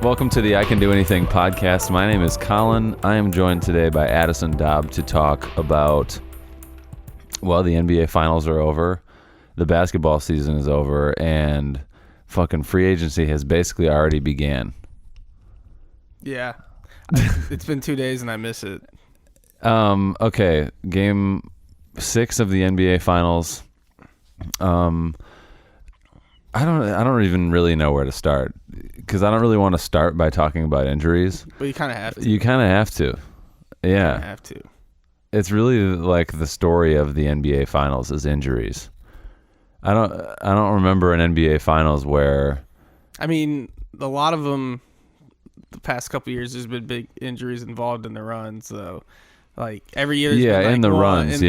Welcome to the I Can Do Anything podcast. My name is Colin. I am joined today by Adison Daub to talk about, well, the NBA Finals are over, the basketball season is over, and fucking free agency has basically already began. Yeah. It's been 2 days and I miss it. Okay, game 6 of the NBA Finals. I don't even really know where to start because I don't really want to start by talking about injuries. But you kind of have to. You kind of have to. Yeah. You have to. It's really like the story of the NBA Finals is injuries. I don't remember an NBA Finals where, I mean, a lot of them the past couple of years there's been big injuries involved in the runs, so like every year yeah, been in the runs,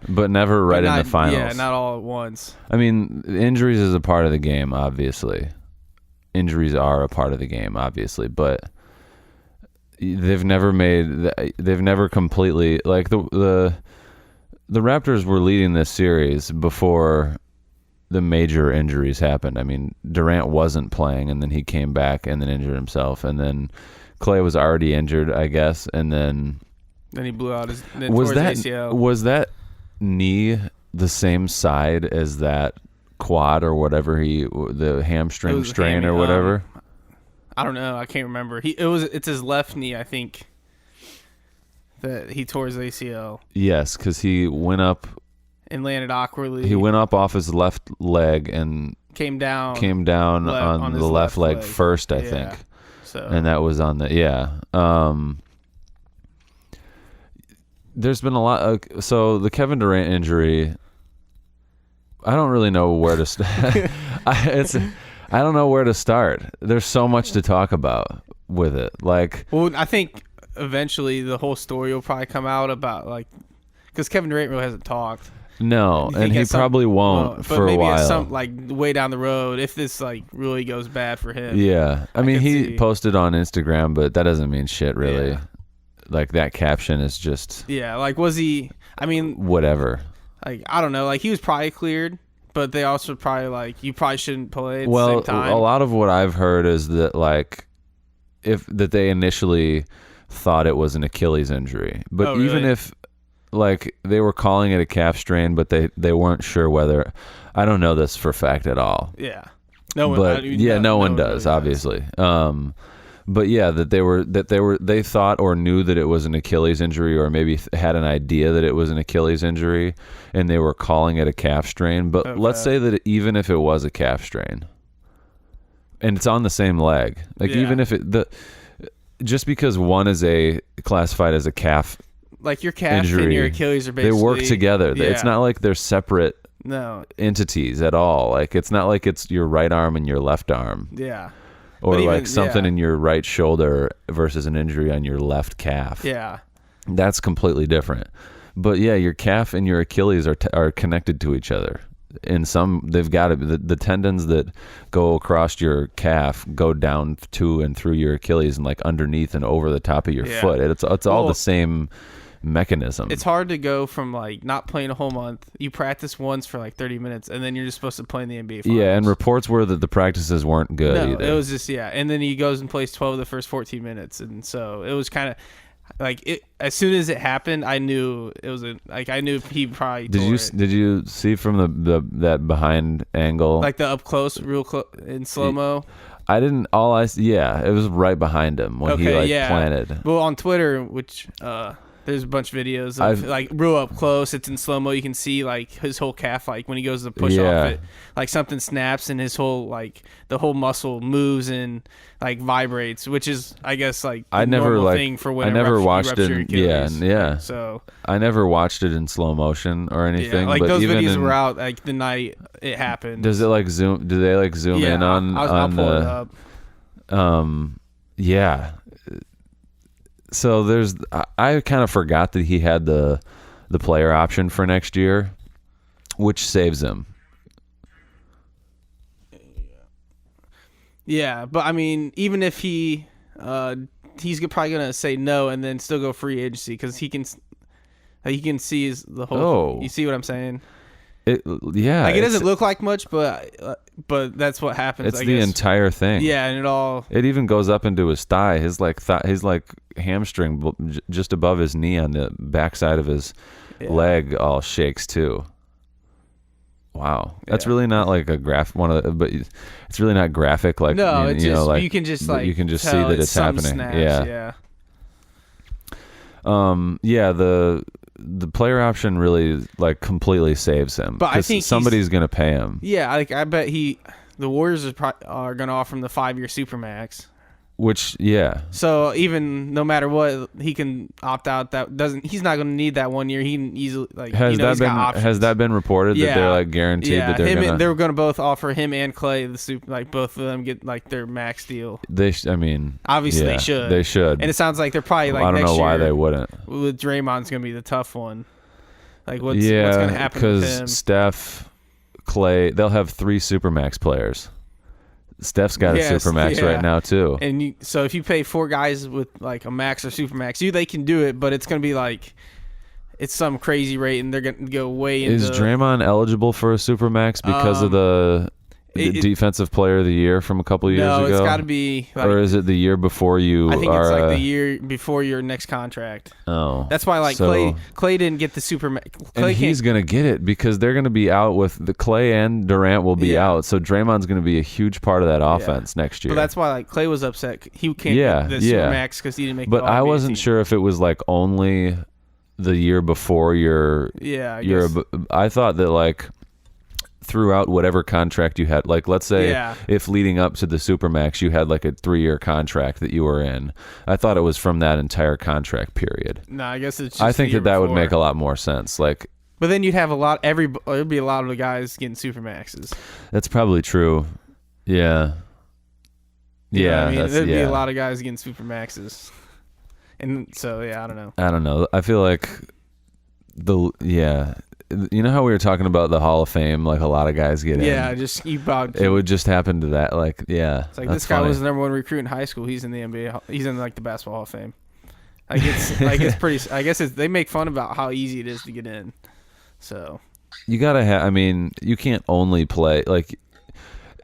but never right in the finals. Yeah, not all at once. I mein, injuries is a part of the game, obviously. Injuries are a part of the game, obviously, but they've never completely, like the Raptors were leading this series before the major injuries happened. I mean, Durant wasn't playing, and then he came back and then injured himself, and then Clay was already injured, I guess, and then he blew out his ACL. Was that knee the same side as that quad or whatever the hamstring strain or whatever? I don't know. I can't remember. It's his left knee, I think, that he tore his ACL. Yes, because he went up and landed awkwardly. He went up off his left leg and came down on the left leg first, I think. So. And that was on the there's been a lot. So the Kevin Durant injury, I don't really know where to start. I don't know where to start. There's so much to talk about with it. Well, I think eventually the whole story will probably come out about because Kevin Durant really hasn't talked. No, and he probably won't for a while. But maybe way down the road, if this really goes bad for him. Yeah, I mean, he posted on Instagram, but that doesn't mean shit, really. Yeah. Like, that caption is just... Yeah, was he... I mean... Whatever. I don't know. He was probably cleared, but they also probably, you probably shouldn't play at the same time. A lot of what I've heard is that, that they initially thought it was an Achilles injury. But even if, they were calling it a calf strain, but they weren't sure whether... I don't know this for fact at all. Yeah. No one does, really obviously. But yeah, they thought or knew that it was an Achilles injury, or maybe had an idea that it was an Achilles injury, and they were calling it a calf strain. But let's say that even if it was a calf strain, and it's on the same leg, even if just because one is classified as a calf, your calf injury, and your Achilles are basically, they work together. Yeah. It's not like they're separate entities at all. It's not like it's your right arm and your left arm. Yeah. Or something in your right shoulder versus an injury on your left calf. Yeah. That's completely different. But yeah, your calf and your Achilles are connected to each other. In they've got to be. The tendons that go across your calf go down to and through your Achilles and underneath and over the top of your foot. It's all the same mechanism. It's hard to go from not playing a whole month. You practice once for 30 minutes, and then you're just supposed to play in the NBA Finals. Yeah, and reports were that the practices weren't good either. It was just and then he goes and plays 12 of the first 14 minutes, and so it was kind of as soon as it happened, I knew it was I knew he probably Did you see from that behind angle, the up close, real close in slow mo? I didn't. It was right behind him when he planted. Well, on Twitter, which there's a bunch of videos of real up close. It's in slow mo. You can see his whole calf, when he goes to push off it, something snaps and his whole the whole muscle moves and vibrates, which is I guess the normal thing for when I never watched it. Yeah. So I never watched it in slow motion or anything. Yeah, but those even videos were out the night it happened. Does it zoom? Do they zoom in on I'll pull the? It up. Yeah. So I kind of forgot that he had the player option for next year, which saves him. Yeah, but I mean, even if he's probably gonna say no and then still go free agency because he can see the whole. Oh, you see what I'm saying? Yeah, it doesn't look like much, but but that's what happens. It's the entire thing. Yeah, and it even goes up into his thigh. His hamstring just above his knee on the backside of his leg all shakes too. Wow, that's really not like a but it's really not graphic. Like no, like you can just see that it's happening. Snaps, The player option really like completely saves him. But I think somebody's gonna pay him. Yeah, like I bet the Warriors are gonna offer him the 5-year supermax. Which So even no matter what, he can opt out. He's not gonna need that 1 year. He can easily has that been reported that they're like guaranteed that they're gonna both offer him and Clay both of them get like their max deal. Obviously they should. They should. And it sounds like they're probably like I don't next know why year, they wouldn't. With Draymond's gonna be the tough one. Like what's gonna happen with him? Because Steph, Clay, they'll have 3 supermax players. Steph's got a supermax right now too. And so if you pay 4 guys with like a max or supermax, they can do it, but it's going to be like it's some crazy rate, and they're going to go way into. Is Draymond eligible for a supermax because of the defensive player of the year from a couple of years ago? No, it's got to be. Like, or is it the year before you? I think it's like the year before your next contract. Oh, that's why Clay didn't get the supermax. And he's gonna get it because they're gonna be out with the Clay and Durant will be out. So Draymond's gonna be a huge part of that offense next year. But that's why Clay was upset. He can't get the supermax because he didn't make. But I wasn't sure if it was like only the year before your. I thought that like. Throughout whatever contract you had, like let's say if leading up to the supermax you had like a 3-year contract that you were in, I thought it was from that entire contract period. No, I guess it's just I think that would make a lot more sense. Like, but then you'd have there'd be a lot of the guys getting supermaxes. That's probably true. Yeah. There'd be a lot of guys getting supermaxes, and so I don't know. I feel like you know how we were talking about the Hall of Fame, like a lot of guys get in. Yeah, just it would just happen to that. Like, it's like this guy was the number 1 recruit in high school. He's in the NBA. He's in like the Basketball Hall of Fame. It's pretty. I guess they make fun about how easy it is to get in. So you gotta have. I mean, you can't only play like.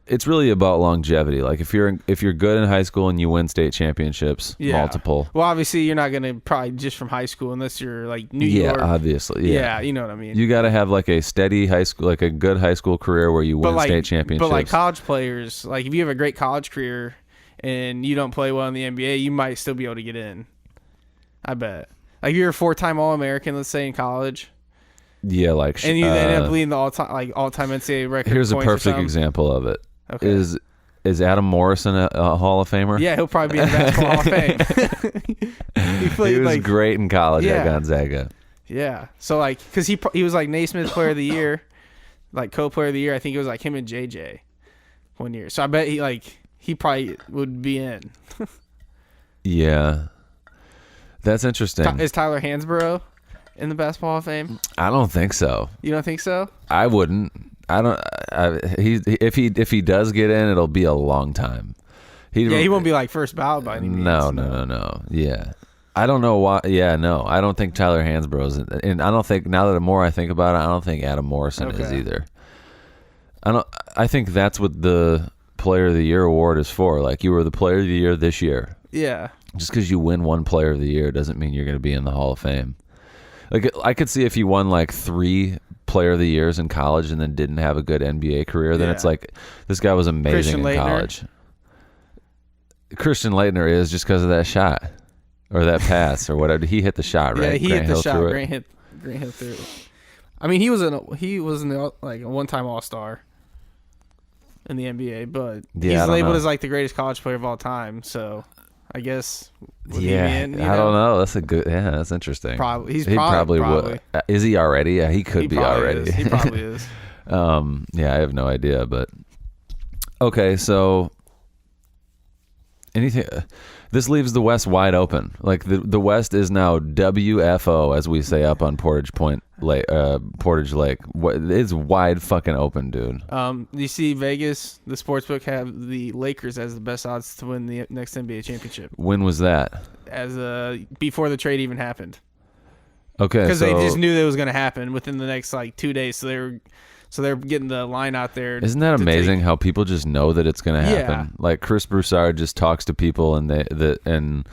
It's really about longevity. Like if you're good in high school and you win state championships, multiple. Well, obviously you're not gonna probably just from high school unless you're like New York. Yeah, obviously. Yeah, you know what I mean. You got to have like a steady high school, like a good high school career where you win state championships. But like college players, like if you have a great college career and you don't play well in the NBA, you might still be able to get in. I bet. Like if you're a 4-time All-American, let's say in college. Yeah, like and you end up leading the all-time NCAA record. Here's a perfect example of it. Okay. Is Adam Morrison a Hall of Famer? Yeah, he'll probably be in the Basketball Hall of Fame. He was great in college at Gonzaga. Yeah, so like, because he was like Naismith Player of the Year, like co-player of the year. I think it was like him and JJ one year. So I bet he probably would be in. Yeah, that's interesting. Is Tyler Hansborough in the Basketball Hall of Fame? I don't think so. You don't think so? I wouldn't. I don't. If he does get in, it'll be a long time. He won't be like first ballot by any means. No. Yeah, I don't know why. Yeah, no, I don't think Tyler Hansborough's in, and I don't think now that the more I think about it, I don't think Adam Morrison is either. I think that's what the Player of the Year award is for. Like you were the Player of the Year this year. Yeah. Just because you win one Player of the Year doesn't mean you're going to be in the Hall of Fame. Like I could see if you won like 3 Player of the Years in college and then didn't have a good NBA career, then it's like this guy was amazing in college. Christian Laettner is just because of that shot or that pass or whatever. He hit the shot, right? Yeah, he hit the shot. Grant hit through it. I mean, he was like a one-time All-Star in the NBA, but he's labeled as like the greatest college player of all time. So I guess I don't know. That's a good. Yeah, that's interesting. Probably he probably would. Is he already? Yeah, he could be already. He probably is. Yeah, I have no idea, but okay. So anything. This leaves the West wide open. Like the West is now WFO, as we say up on Portage Lake. It's wide fucking open, dude. You see Vegas, the sportsbook have the Lakers as the best odds to win the next NBA championship. When was that? Before the trade even happened. Okay, because they just knew that it was going to happen within the next like 2 days. So So they're getting the line out there. Isn't that amazing how people just know that it's going to happen? Yeah. Like Chris Broussard just talks to people, and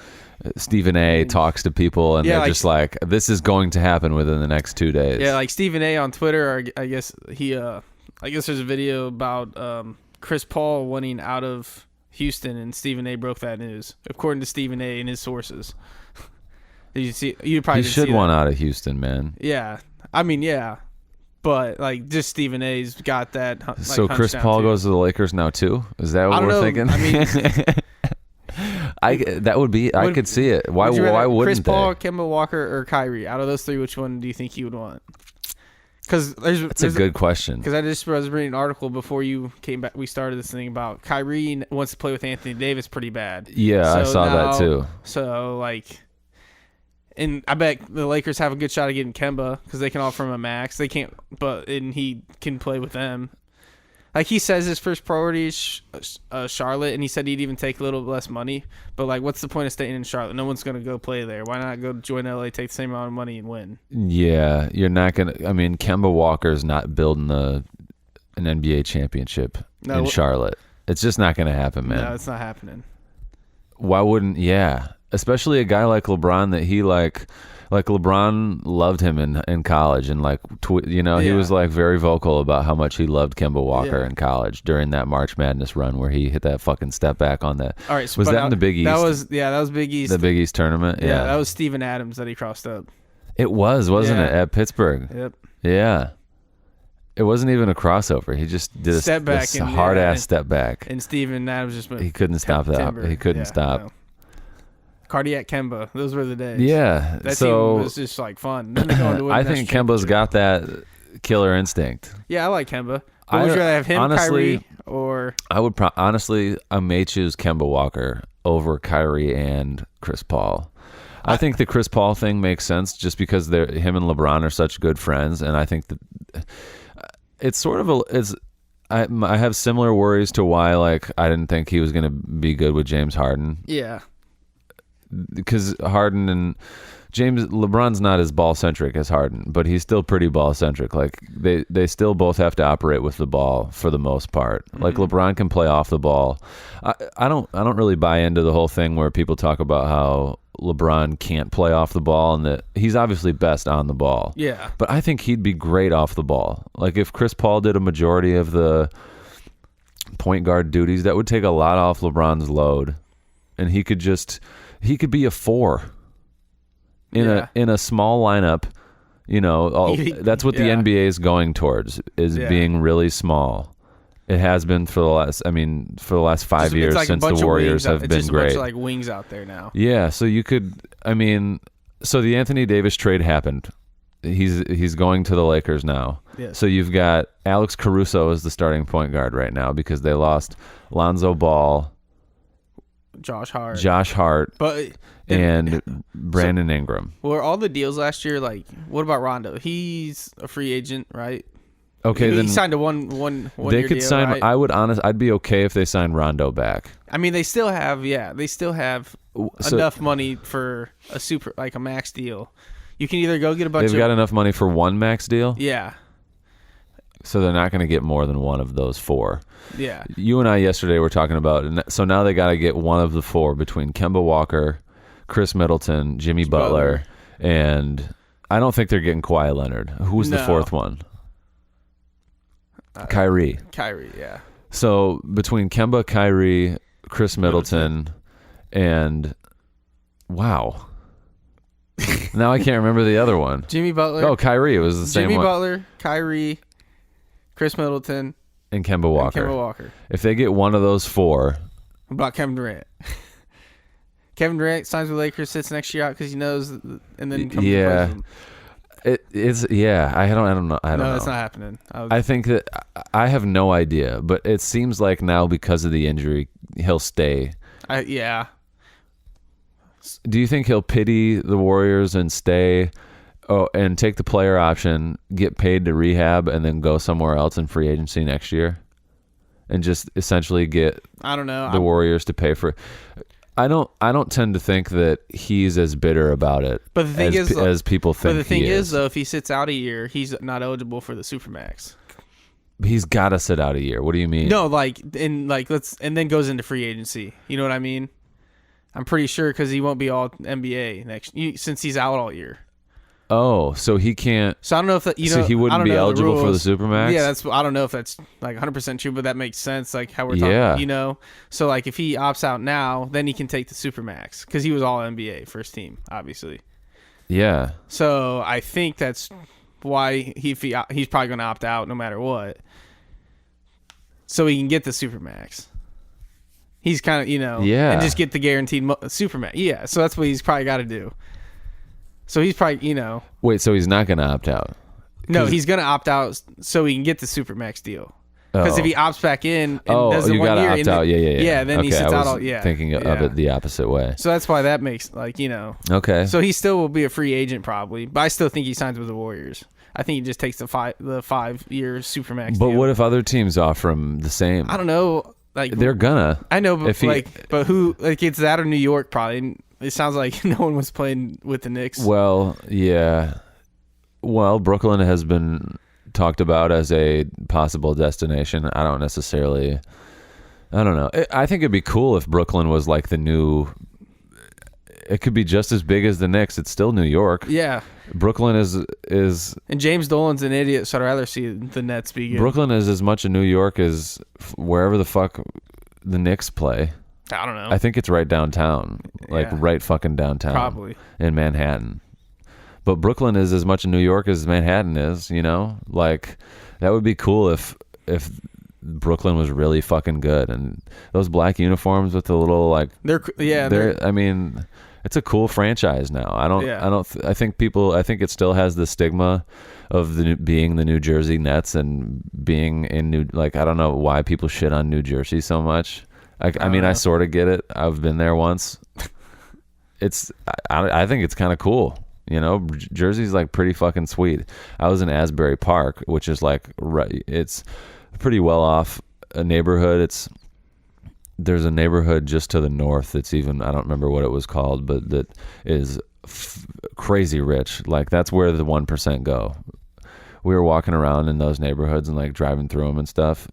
Stephen A. talks to people, and they're just like, this is going to happen within the next 2 days. Yeah, like Stephen A. on Twitter, or I guess there's a video about Chris Paul wanting out of Houston, and Stephen A. broke that news, according to Stephen A. and his sources. Did you see? You probably he should want out of Houston, man. Yeah, I mean, yeah, but like just Stephen A.'s got that. Like, so Chris Paul goes to the Lakers now too. Is that what we're thinking? I mean, I could see it. Why wouldn't Chris Paul, they? Kemba Walker, or Kyrie? Out of those three, which one do you think you would want? Because that's a good question. Because I just was reading an article before you came back. We started this thing about Kyrie wants to play with Anthony Davis pretty bad. Yeah, I saw that too. So like, and I bet the Lakers have a good shot of getting Kemba because they can offer him a max. They can't, and he can play with them. Like he says, his first priority is Charlotte, and he said he'd even take a little less money. But like, what's the point of staying in Charlotte? No one's gonna go play there. Why not go join LA, take the same amount of money, and win? Yeah, you're not gonna. I mean, Kemba Walker's not building an NBA championship in Charlotte. It's just not gonna happen, man. No, it's not happening. Why wouldn't? Yeah, especially a guy like LeBron that he like LeBron loved him in college, and he was like very vocal about how much he loved Kemba Walker in college during that March Madness run where he hit that fucking step back on that. All right, so was that in the Big East? That was Big East. The Big East tournament. Yeah, that was Steven Adams that he crossed up. It wasn't it, at Pittsburgh? Yep. Yeah. It wasn't even a crossover. He just did a hard ass step back, and Steven Adams just went. He couldn't stop that. He couldn't stop. No. Cardiac Kemba. Those were the days. Yeah. That team was just like fun. Then they go on to win I think Kemba's got that killer instinct. Yeah, I like Kemba. But would you rather have him, honestly, Kyrie, or? I would honestly, I may choose Kemba Walker over Kyrie and Chris Paul. I think the Chris Paul thing makes sense just because him and LeBron are such good friends, and I think that it's sort of I have similar worries to why I didn't think he was going to be good with James Harden. Yeah. Because Harden and LeBron's not as ball centric as Harden, but he's still pretty ball centric. Like they still both have to operate with the ball for the most part. Mm-hmm. Like LeBron can play off the ball. I don't really buy into the whole thing where people talk about how LeBron can't play off the ball and that he's obviously best on the ball. Yeah. But I think he'd be great off the ball. Like if Chris Paul did a majority of the point guard duties, that would take a lot off LeBron's load, and he could be a 4 in a small lineup. That's what the NBA is going towards, is being really small. It has been for the last 5 years since the Warriors have been great. It's just a bunch of wings out there now. Yeah, so so the Anthony Davis trade happened. He's going to the Lakers now. Yes. So you've got Alex Caruso as the starting point guard right now because they lost Lonzo Ball, Josh Hart, and Brandon Ingram. Were all the deals last year what about Rondo? He's a free agent, right? Okay, he then signed a one they could deal, sign. right? I'd be okay if they signed Rondo back. I mean, they still have enough money for a max deal. You can either go get a bunch. They've got enough money for one max deal. Yeah. So they're not going to get more than one of those 4. Yeah. You and I yesterday were talking about, so now they got to get one of the 4 between Kemba Walker, Chris Middleton, Jimmy Butler, and I don't think they're getting Kawhi Leonard. Who's the 4th one? Kyrie. Kyrie, yeah. So between Kemba, Kyrie, Chris Middleton, and wow. Now I can't remember the other one. Jimmy Butler. Oh, Kyrie. It was the same one. Jimmy Butler, Kyrie, Chris Middleton, and Kemba Walker. If they get one of those 4. What about Kevin Durant? Kevin Durant signs with Lakers, sits next year out because he knows, and then comes to play him. It's I don't know. No, it's not happening. I think that I have no idea, but it seems like now because of the injury, he'll stay. Yeah. Do you think he'll pity the Warriors and stay, and take the player option, get paid to rehab, and then go somewhere else in free agency next year, and just essentially get the Warriors to pay for? I don't tend to think that he's as bitter about it. But the thing as people think. But the thing is, though, if he sits out a year, he's not eligible for the Supermax. He's got to sit out a year. What do you mean? No, and then goes into free agency. You know what I mean? I'm pretty sure because he won't be all NBA since he's out all year. Oh, so he can't. So I don't know if that, so he wouldn't be eligible for the Supermax. Yeah, I don't know if that's like 100% true, but that makes sense. Like how we're talking, So like if he opts out now, then he can take the Supermax because he was all NBA first team, obviously. Yeah. So I think that's why he's probably going to opt out no matter what, so he can get the Supermax. He's kind of and just get the guaranteed Supermax. Yeah, so that's what he's probably got to do. So he's probably Wait, so he's not going to opt out? No, he's going to opt out so he can get the Supermax deal. Because if he opts back in and does the 1 year, opt out. Yeah. Then he sits out all. Yeah, thinking of it the opposite way. So that's why that makes Okay. So he still will be a free agent probably, but I still think he signs with the Warriors. I think he just takes the 5-year Supermax. But deal. what if other teams offer him the same? I don't know. Like they're gonna. I know, but but who? Like it's that or New York probably. It sounds like no one was playing with the Knicks. Well, yeah. Well, Brooklyn has been talked about as a possible destination. I don't know. I think it'd be cool if Brooklyn was like the new. It could be just as big as the Knicks. It's still New York. Yeah. Brooklyn is. And James Dolan's an idiot, so I'd rather see the Nets be good. Brooklyn is as much a New York as wherever the fuck the Knicks play. I don't know. I think it's right downtown, right fucking downtown, probably in Manhattan. But Brooklyn is as much New York as Manhattan is. Like that would be cool if Brooklyn was really fucking good, and those black uniforms with the little like I mean, it's a cool franchise now. I think it still has the stigma of being the New Jersey Nets and being in I don't know why people shit on New Jersey so much. I mean, I sort of get it. I've been there once. I think it's kind of cool. Jersey's like pretty fucking sweet. I was in Asbury Park, which is like it's a pretty well off a neighborhood. There's a neighborhood just to the north that's I don't remember what it was called, but that is crazy rich. Like that's where the 1% go. We were walking around in those neighborhoods and like driving through them and stuff.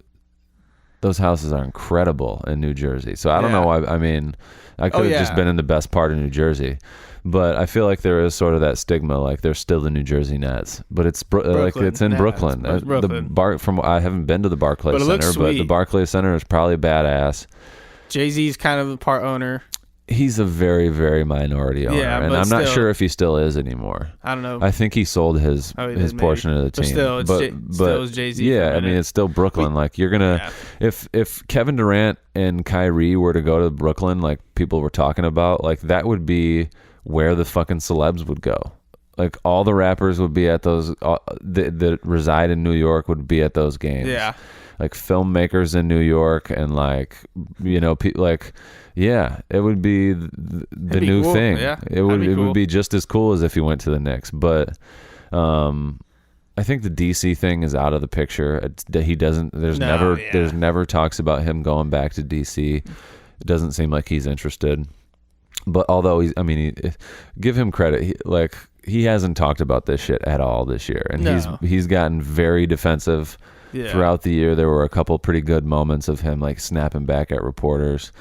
Those houses are incredible in New Jersey. So I don't know why. I mean, I could have just been in the best part of New Jersey, but I feel like there is sort of that stigma. Like they're still the New Jersey Nets, but it's like it's in Brooklyn. I haven't been to the Barclays Center, but the Barclays Center is probably badass. Jay-Z's kind of a part owner. He's a very, very minority owner, and I'm not sure if he still is anymore. I don't know. I think he sold his portion of the team. Still it's Jay-Z. Yeah, I mean, it's still Brooklyn. Like you're gonna, if Kevin Durant and Kyrie were to go to Brooklyn, like people were talking about, like that would be where the fucking celebs would go. Like all the rappers would be at those that reside in New York would be at those games. Yeah, like filmmakers in New York and like it would be the new cool. thing. Yeah, it would be just as cool as if he went to the Knicks. But I think the DC thing is out of the picture. He doesn't. There's never talks about him going back to DC. It doesn't seem like he's interested. But although give him credit. He hasn't talked about this shit at all this year, and he's gotten very defensive. Yeah. Throughout the year, there were a couple pretty good moments of him like snapping back at reporters.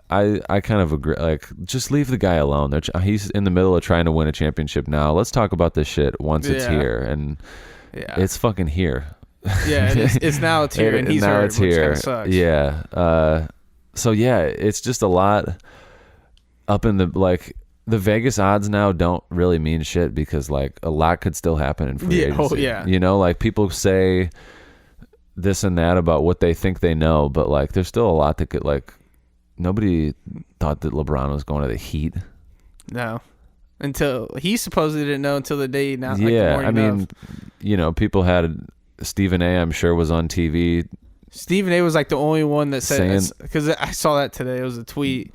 I kind of agree. Like, just leave the guy alone. He's in the middle of trying to win a championship now. Let's talk about this shit once it's here, and it's fucking here. Yeah, it's now it's here, and he's now hurt, it's here. Which kind of sucks. Yeah. So yeah, it's just a lot up in the The Vegas odds now don't really mean shit because like a lot could still happen in free agency. Oh yeah. Like people say this and that about what they think they know, but like there's still a lot that could like. Nobody thought that LeBron was going to the Heat. No, until he supposedly didn't know until the day now. Yeah, I mean, people had Stephen A. I'm sure was on TV. Stephen A. was like the only one that said, because I saw that today. It was a tweet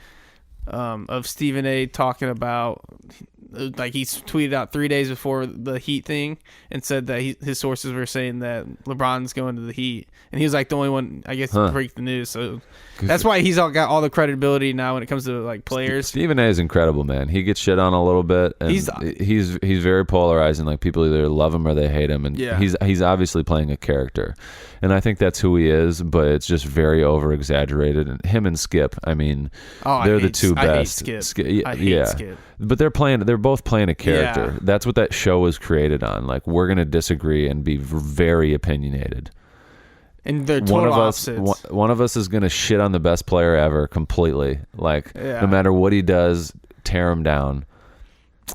of Stephen A. talking about like he's tweeted out 3 days before the Heat thing and said that his sources were saying that LeBron's going to the Heat, and he was like the only one, I guess, to break the news. So that's why he's got all the credibility now when it comes to like players. Stephen A is incredible, man. He gets shit on a little bit, and he's very polarizing. Like people either love him or they hate him, and he's obviously playing a character, and I think that's who he is. But it's just very over exaggerated. And him and Skip, I mean, they're the two best. I hate Skip. I hate Skip. But they're both playing a character. That's what that show was created on. Like, we're gonna disagree and be very opinionated. And they're total opposites. One of us is gonna shit on the best player ever completely. Like, no matter what he does, tear him down.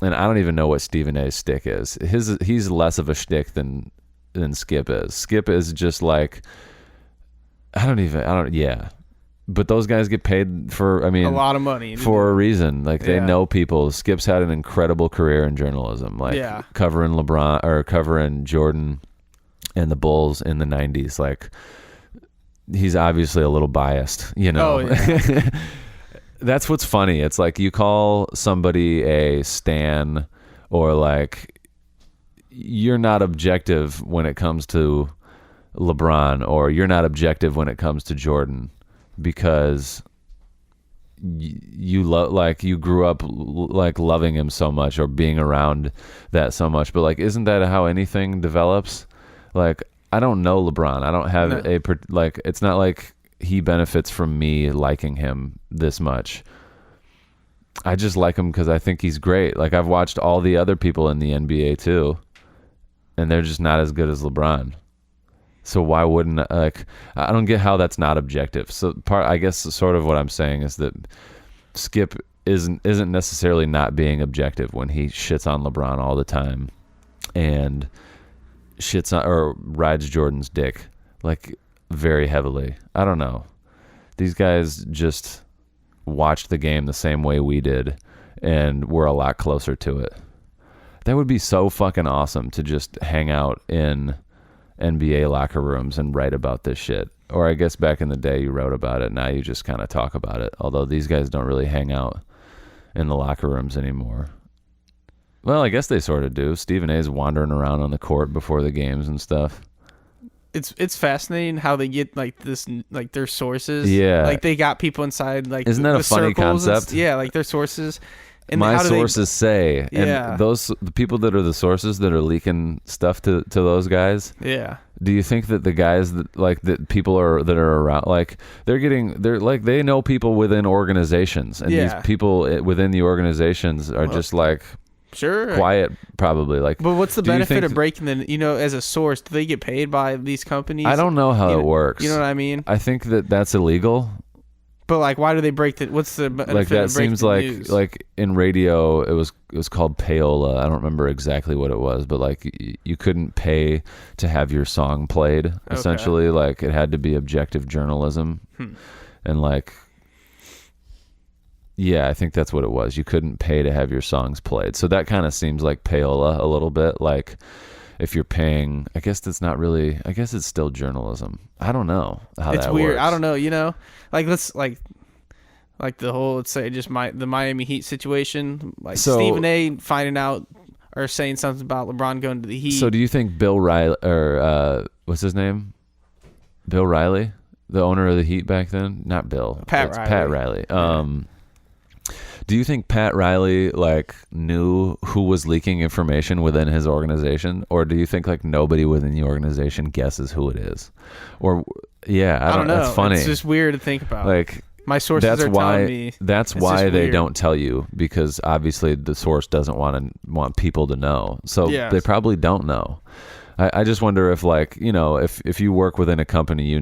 And I don't even know what Stephen A's shtick is. He's less of a shtick than Skip is. Skip is just like, But those guys get paid for, I mean, a lot of money for a reason. Like, they know people. Skip's had an incredible career in journalism, like covering LeBron or covering Jordan and the Bulls in the 90s. Like, he's obviously a little biased, you know. Oh, yeah. That's what's funny. It's like you call somebody a stan, or like you're not objective when it comes to LeBron, or you're not objective when it comes to Jordan, because you grew up like loving him so much or being around that so much. But like, isn't that how anything develops? Like, I don't know LeBron. I don't have it's not like he benefits from me liking him this much. I just like him because I think he's great. Like, I've watched all the other people in the NBA too, and they're just not as good as LeBron. So why wouldn't, like, I don't get how that's not objective. So I guess sort of what I'm saying is that Skip isn't necessarily not being objective when he shits on LeBron all the time and shits on or rides Jordan's dick like very heavily. I don't know. These guys just watched the game the same way we did, and we're a lot closer to it. That would be so fucking awesome to just hang out in NBA locker rooms and write about this shit. Or I guess back in the day you wrote about it. Now you just kind of talk about it. Although these guys don't really hang out in the locker rooms anymore. Well, I guess they sort of do. Stephen A's wandering around on the court before the games and stuff. It's fascinating how they get like this, like their sources. Yeah. Like they got people inside like isn't that a funny concept? Like their sources. And my sources say, and the people that are the sources that are leaking stuff to those guys. Yeah. Do you think that the guys that people that are around, like they're like, they know people within organizations, and these people within the organizations are just like quiet, probably. Like, but what's the benefit of breaking as a source? Do they get paid by these companies? I don't know how it works. You know what I mean? I think that's illegal. But like, why do they break the? What's the benefit like? That of breaking seems the like news? Like in radio, it was called payola. I don't remember exactly what it was, but like you couldn't pay to have your song played. Essentially, like it had to be objective journalism, and like, I think that's what it was. You couldn't pay to have your songs played. So that kind of seems like payola a little bit. Like, if you're paying, I guess that's not really. I guess it's still journalism. I don't know how it's that weird. works. I don't know. Like let's like the whole, let's say just the Miami Heat situation. Like Stephen A. finding out or saying something about LeBron going to the Heat. So do you think Bill Riley or what's his name? Bill Riley, the owner of the Heat back then? Not Bill. Pat Riley. Pat Riley. Do you think Pat Riley like knew who was leaking information within his organization, or do you think like nobody within the organization guesses who it is? Or I don't know. That's funny. It's just weird to think about. Like, my sources are telling me. That's why they don't tell you, because obviously the source doesn't want people to know. So they probably don't know. I just wonder if like, if you work within a company,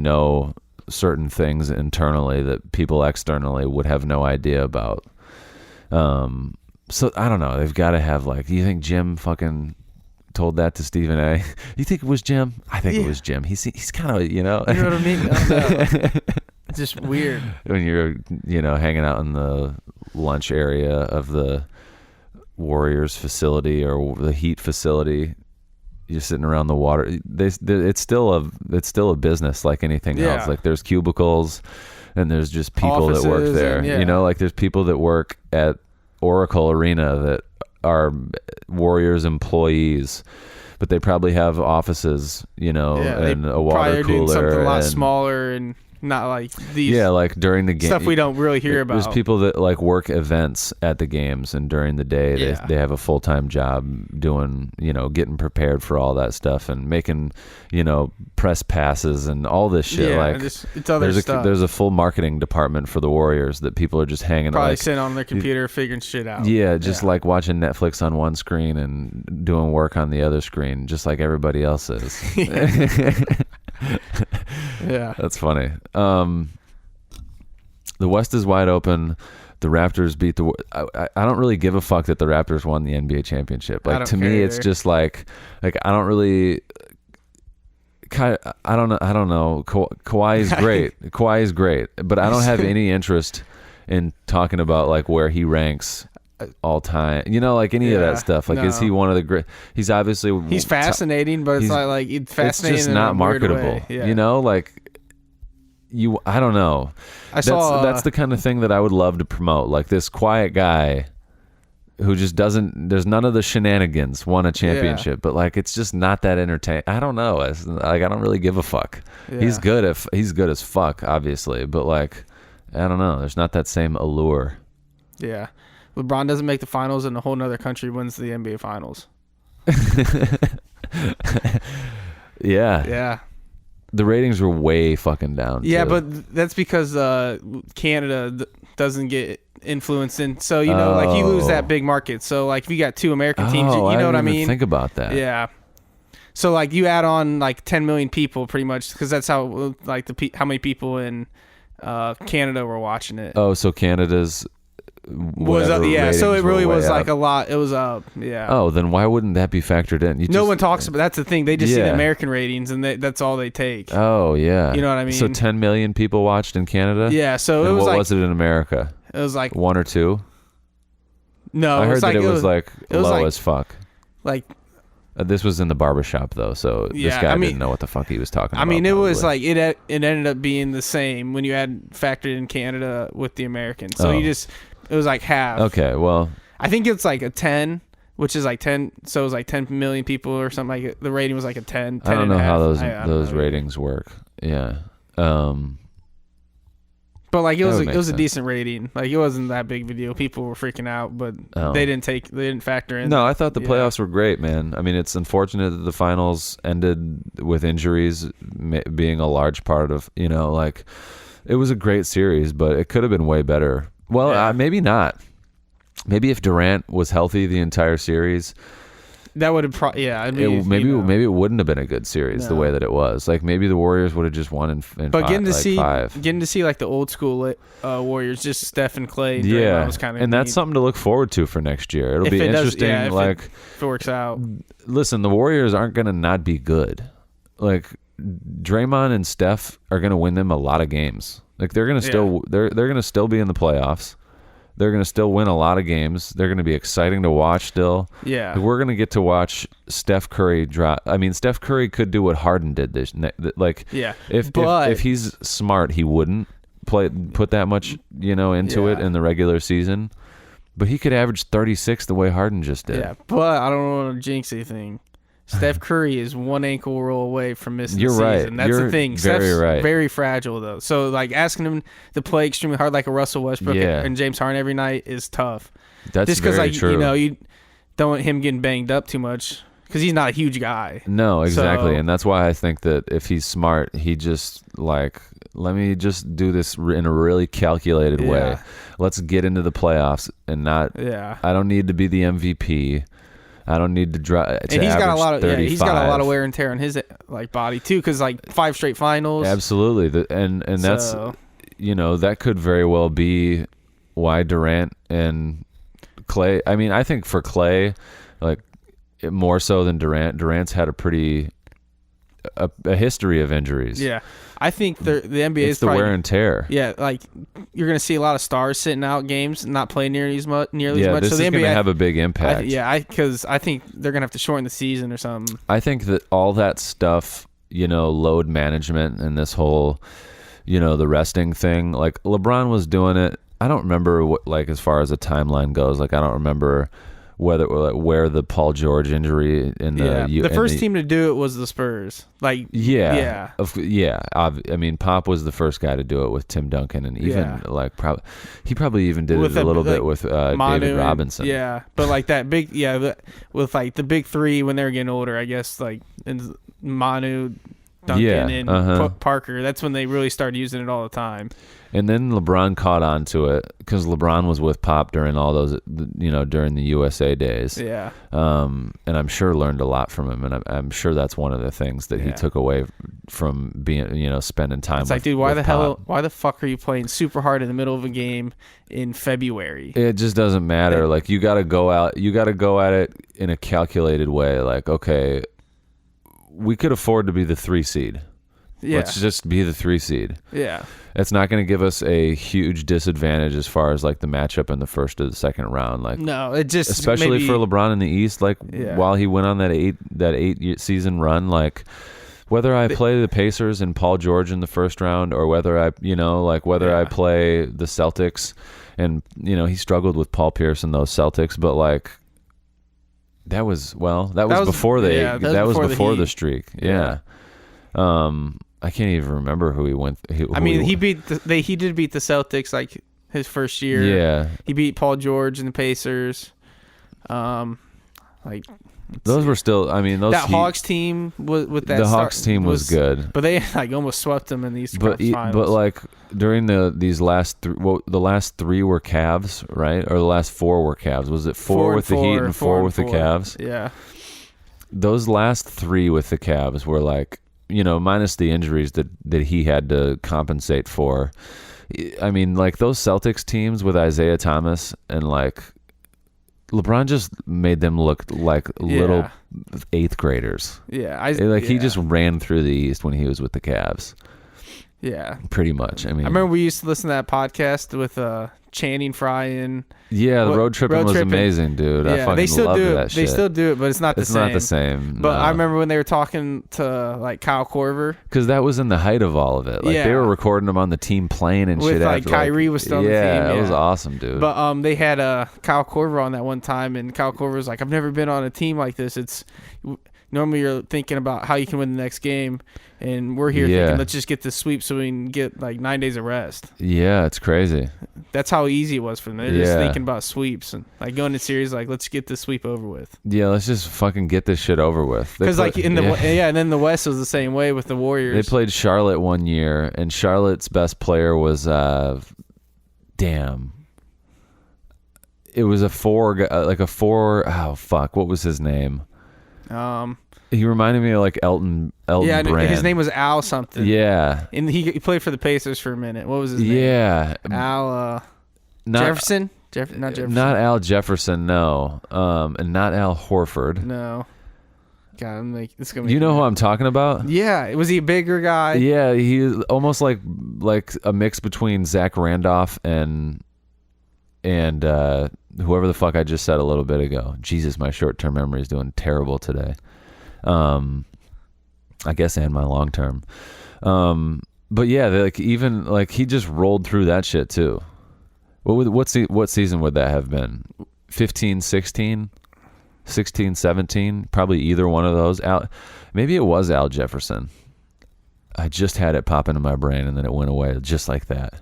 certain things internally that people externally would have no idea about. So I don't know. They've got to have like. Do you think Jim fucking told that to Stephen A? You think it was Jim? I think it was Jim. He's kind of You know what I mean? I don't know. It's just weird when you're hanging out in the lunch area of the Warriors facility or the Heat facility. You're sitting around the water. It's still a business like anything else. Like there's cubicles. And there's just people that work there. Like there's people that work at Oracle Arena that are Warriors employees, but they probably have offices, and a water cooler. Doing something a lot smaller and not like these. Yeah, like during the game, stuff we don't really hear about. There's people that like work events at the games, and during the day they have a full-time job doing, getting prepared for all that stuff and making, press passes and all this shit. Yeah, like it's other stuff. There's a full marketing department for the Warriors that people are just hanging probably sitting on their computer figuring shit out. Yeah, just like watching Netflix on one screen and doing work on the other screen, just like everybody else is. Yeah, that's funny. The West is wide open. The Raptors beat the. I don't really give a fuck that the Raptors won the NBA championship. Like, to me, it's just like I don't really. I don't know. Kawhi is great. Kawhi is great, but I don't have any interest in talking about like where he ranks all time, like any of that stuff. Like, is he one of the great? He's obviously fascinating, but it's like fascinating. It's just not marketable. Yeah. I don't know. That's the kind of thing that I would love to promote. Like, this quiet guy who just doesn't. There's none of the shenanigans. Won a championship, but like, it's just not that entertaining. I don't know. It's like, I don't really give a fuck. Yeah. He's good as fuck, obviously, but like, I don't know. There's not that same allure. Yeah. LeBron doesn't make the finals, and a whole nother country wins the NBA finals. Yeah. Yeah. The ratings were way fucking down. Yeah, too. but that's because Canada doesn't get influenced in. So, like, you lose that big market. So, like, if you got two American teams, you know what I mean? Think about that. Yeah. So, like, you add on, like, 10 million people pretty much, because that's how, like, how many people in Canada were watching it. Oh, so Canada's... so it really was like a lot. It was yeah. Oh, then why wouldn't that be factored in? No one talks about. That's the thing. They just see the American ratings, and that's all they take. Oh yeah, you know what I mean. So 10 million people watched in Canada. Yeah. So and it was what was it in America? It was like 1 or 2. No, I heard that it was like low as fuck. Like. This was in the barbershop though, so this guy didn't know what the fuck he was talking about. I mean, it was like it ended up being the same when you factored in Canada with the Americans. So it was like half. Okay, well, I think it's like a 10, which is like 10. So it was like 10 million people or something like it. The rating was like a 10. 10 I don't know how those know. ratings work. Yeah. But like it was a decent rating. Like, it wasn't that big of a deal. People were freaking out, but they didn't factor in. No, I thought the playoffs were great, man. I mean, it's unfortunate that the finals ended with injuries being a large part of, like, it was a great series, but it could have been way better. Well, maybe not. Maybe if Durant was healthy the entire series, that would have maybe it wouldn't have been a good series the way that it was. Like, maybe the Warriors would have just won in but five. Getting to see like the old school Warriors, just Steph and Clay. Was kind of and that's something to look forward to for next year. It'll be interesting. If it works out. Listen, the Warriors aren't going to not be good. Like, Draymond and Steph are going to win them a lot of games. Like, they're going to still they're going to still be in the playoffs. They're going to still win a lot of games. They're going to be exciting to watch still. Yeah. We're going to get to watch Steph Curry drop. I mean, Steph Curry could do what Harden did if he's smart, he wouldn't put that much, into it in the regular season. But he could average 36 the way Harden just did. Yeah, but I don't want to jinx anything. Steph Curry is one ankle roll away from missing the season. Right. That's the thing. Steph's right. very fragile, though. So, like, asking him to play extremely hard like a Russell Westbrook and James Harden every night is tough. That's just very true. You don't want him getting banged up too much because he's not a huge guy. No, exactly. And that's why I think that if he's smart, he just, like, let me just do this in a really calculated way. Let's get into the playoffs and not. Yeah. I don't need to be the MVP. I don't need to drive. And he's got a lot of he's got a lot of wear and tear on his body too, because like 5 straight finals. Absolutely, and that's that could very well be why Durant and Clay. I mean, I think for Clay, like, more so than Durant's had a history of injuries. Yeah. I think the NBA is the wear and tear. Yeah, like, you're going to see a lot of stars sitting out games and not playing nearly as much. Yeah, this is going to have a big impact. Because I think they're going to have to shorten the season or something. I think that all that stuff, load management and this whole, the resting thing, like, LeBron was doing it. I don't remember what, like, as far as the timeline goes, like, I don't remember where the Paul George injury in the the first team to do it was the Spurs. Like I mean, Pop was the first guy to do it with Tim Duncan, and even he probably even did it a little bit with David Robinson. But like that big with like the big three when they were getting older, I guess, like in Manu, Duncan, and Parker. That's when they really started using it all the time. And then LeBron caught on to it because LeBron was with Pop during all those, during the USA days. Yeah. And I'm sure learned a lot from him, and I'm sure that's one of the things that he took away from being, spending time. It's like, dude, why the fuck are you playing super hard in the middle of a game in February? It just doesn't matter. Like, you got to go out. You got to go at it in a calculated way. Like, okay, we could afford to be the 3 seed. Yeah. Let's just be the 3 seed. Yeah. It's not going to give us a huge disadvantage as far as like the matchup in the first or the second round. Like, no, it just especially for LeBron in the East. Like, while he went on that eight season run, like whether I play the Pacers and Paul George in the first round, or whether I I play the Celtics, and he struggled with Paul Pierce and those Celtics, but like that was before before the streak. Yeah. I can't even remember who he went. He did beat the Celtics like his first year. Yeah, he beat Paul George and the Pacers. Those were still. I mean, Hawks team with that. The Hawks team was good, but they like almost swept them in these finals. But like during these last the last 3 were Cavs, right? Or the last 4 were Cavs. Was it 4 with the Heat and 4 with the Cavs? Yeah. Those last 3 with the Cavs were like, minus the injuries that he had to compensate for. I mean, like those Celtics teams with Isaiah Thomas and like LeBron just made them look like little 8th graders. Yeah. He just ran through the East when he was with the Cavs. Yeah. Pretty much. I mean, I remember we used to listen to that podcast with Channing Frye and the road tripping was amazing, dude. I fucking loved that shit. They still do it, but it's not the same. It's not the same. But I remember when they were talking to like Kyle Korver, because that was in the height of all of it. Like they were recording them on the team plane and shit. Like Kyrie was still on the team. Yeah, it was awesome, dude. But they had Kyle Korver on that one time, and Kyle Korver was like, "I've never been on a team like this. It's normally you're thinking about how you can win the next game, and we're here thinking let's just get this sweep so we can get like 9 days of rest." Yeah, it's crazy. That's how easy it was for them. They're just thinking about sweeps and like going to series like, let's get this sweep over with. Yeah, let's just fucking get this shit over with. Because like and then the West was the same way with the Warriors. They played Charlotte one year, and Charlotte's best player was It was a 4, oh fuck, what was his name? He reminded me of like Elton Brand. His name was Al something. Yeah. And he played for the Pacers for a minute. What was his name? Yeah. Al Jefferson? Not Jefferson. Not Al Jefferson, no. And not Al Horford. No. God, it's gonna. You know who I'm talking about? Yeah. Was he a bigger guy? Yeah, he was almost like a mix between Zach Randolph and whoever the fuck I just said a little bit ago. Jesus, my short-term memory is doing terrible today. I guess, and my long-term. But yeah, he just rolled through that shit too. What season would that have been? 15, 16, 16, 17? Probably either one of those. Maybe it was Al Jefferson. I just had it pop into my brain and then it went away just like that.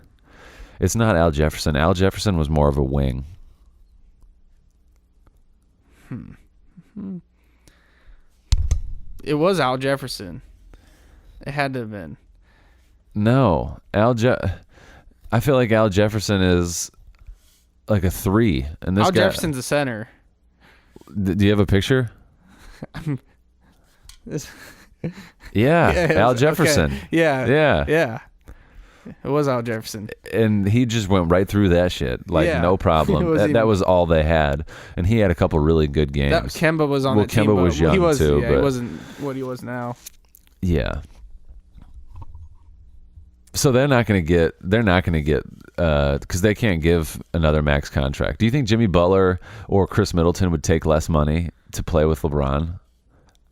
It's not Al Jefferson. Al Jefferson was more of a wing. It was Al Jefferson. It had to have been. No. I feel like Al Jefferson is like a 3. And this Jefferson's a center. Do you have a picture? Yeah, Al Jefferson. Okay. Yeah. It was Al Jefferson. And he just went right through that shit. No problem. That was all they had. And he had a couple really good games. Kemba was on the team. Kemba was young too. Yeah, but he wasn't what he was now. Yeah. So they're not going to get, because they can't give another max contract. Do you think Jimmy Butler or Chris Middleton would take less money to play with LeBron?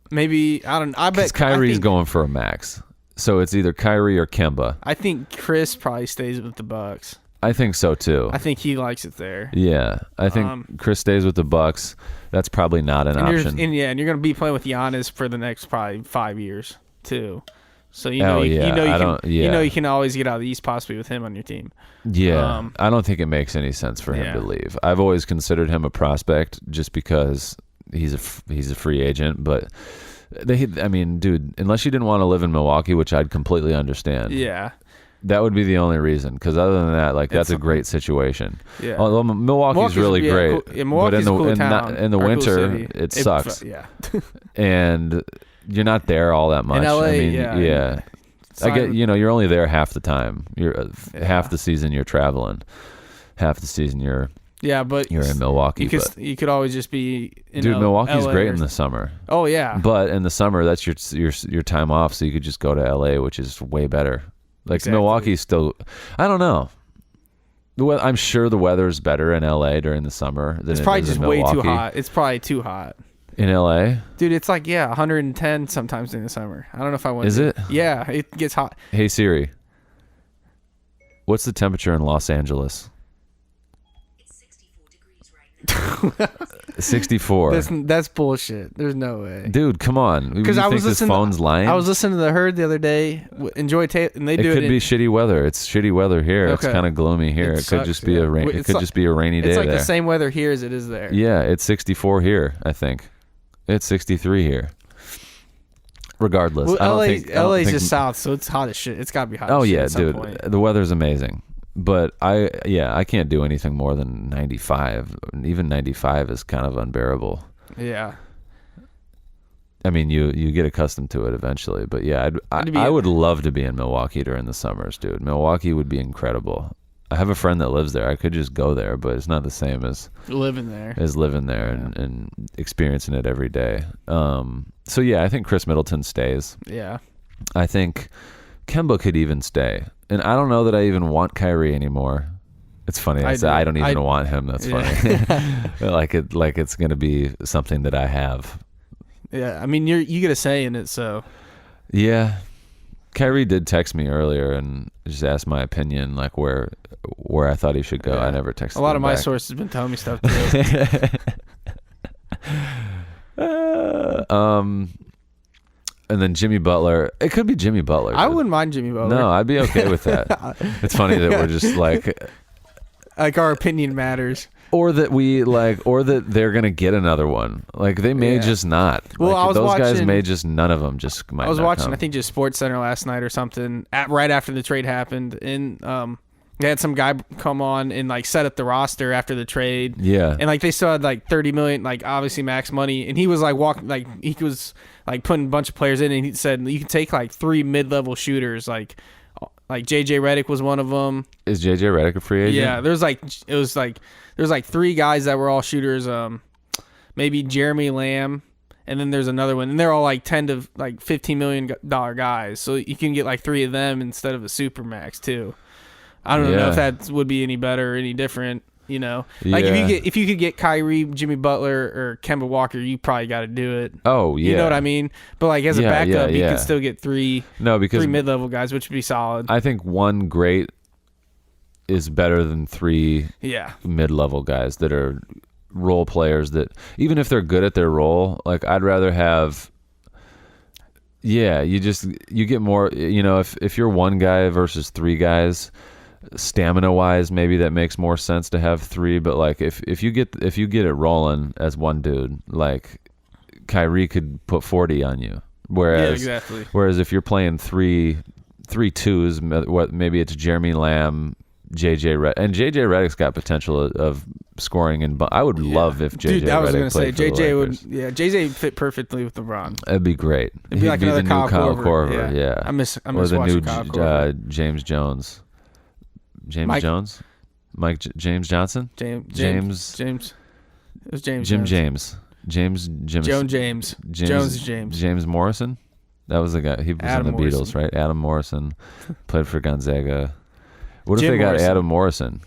Maybe, I don't know. I bet Kyrie's going for a max. So it's either Kyrie or Kemba. I think Chris probably stays with the Bucks. I think so too. I think he likes it there. Yeah, I think Chris stays with the Bucks. That's probably not an option. And you're going to be playing with Giannis for the next probably 5 years too. So you can always get out of the East possibly with him on your team. Yeah, I don't think it makes any sense for him to leave. I've always considered him a prospect just because he's a free agent, but dude, unless you didn't want to live in Milwaukee, which I'd completely understand. Yeah. That would be the only reason, because other than that, like, that's a great situation. Yeah. Although Milwaukee's really great, cool. Yeah, Milwaukee's but in the winter it sucks. Yeah. And you're not there all that much. In LA, I mean, I get, you're only there half the time. You're half the season you're traveling, half the season you're in Milwaukee. You could always just be Milwaukee's LA great in the summer. Oh yeah. But in the summer, that's your time off, so you could just go to LA, which is way better. Like, exactly. Milwaukee's still, I don't know. I'm sure the weather's better in LA during the summer than it's probably it is just in Milwaukee. way too hot. It's probably too hot. In LA? Dude, it's like 110 sometimes during the summer. I don't know if I want Is it? Yeah, it gets hot. Hey Siri. What's the temperature in Los Angeles? 64. That's bullshit. There's no way, dude. Come on, because I was listening. This phone's lying. I was listening to the Herd the other day. Enjoy tape, and they do it. It could be shitty weather. It's shitty weather here. Okay. It's kind of gloomy here. It could just be a rain. It could just be a rainy day. It's like there. The same weather here as it is there. Yeah, it's 64 here. I think it's 63 here. Regardless, well, LA's just south, so it's hot as shit. It's got to be hot. Oh as shit yeah, at some dude. point. The weather's amazing. But I can't do anything more than 95. Even 95 is kind of unbearable. Yeah. I mean, you get accustomed to it eventually, but yeah, I would love to be in Milwaukee during the summers, dude. Milwaukee would be incredible. I have a friend that lives there. I could just go there, but it's not the same as living there. And experiencing it every day. So yeah, I think Chris Middleton stays. Yeah. I think Kemba could even stay. And I don't know that I even want Kyrie anymore. It's funny. I don't even want him. That's funny. like it's going to be something that I have. Yeah. I mean, you get a say in it, so. Yeah. Kyrie did text me earlier and just asked my opinion, like where I thought he should go. Yeah. I never texted him. A lot of my back. sources have been telling me stuff too. And then Jimmy Butler. It could be Jimmy Butler. I wouldn't mind Jimmy Butler. No, I'd be okay with that. It's funny that we're just like our opinion matters. Or that they're gonna get another one. Like they may just not. Well, I was those watching, guys may just none of them just might. I was not watching. come. I think just Sports Center last night or something. Right after the trade happened, and they had some guy come on and like set up the roster after the trade. Yeah, and like they still had like $30 million, like obviously max money, and he was like he was like putting a bunch of players in, and he said you can take like 3 mid-level shooters, like JJ Redick was one of them. Is JJ Redick a free agent? Yeah, there's like 3 guys that were all shooters. Maybe Jeremy Lamb, and then there's another one, and they're all like $10 to like $15 million guys. So you can get like 3 of them instead of a supermax too. I don't know if that would be any better or any different. You know, like if you could get Kyrie, Jimmy Butler, or Kemba Walker, you probably got to do it. Oh yeah, you know what I mean. But like as a backup, you could still get 3 mid-level guys, which would be solid. I think 1 great is better than 3 mid-level guys that are role players that even if they're good at their role, like I'd rather have. Yeah, you get more. You know, if you're 1 guy versus 3 guys. Stamina wise, maybe that makes more sense to have 3, but like if you get it rolling as 1 dude, like Kyrie could put 40 on you. Whereas if you're playing 3 twos, maybe it's Jeremy Lamb, JJ Redick, and JJ Redick's got potential of scoring, and I would love if JJ. Dude, I was Redick gonna say played JJ would. Yeah, JJ fit perfectly with LeBron. It'd be great. It'd be like another the new Kyle Korver. Yeah. I miss or the watching new Kyle Korver. James Jones. James Jones? James Johnson? James. It was James. James Morrison? That was the guy. He was in the Beatles, right? Adam Morrison played for Gonzaga. What if they got Adam Morrison?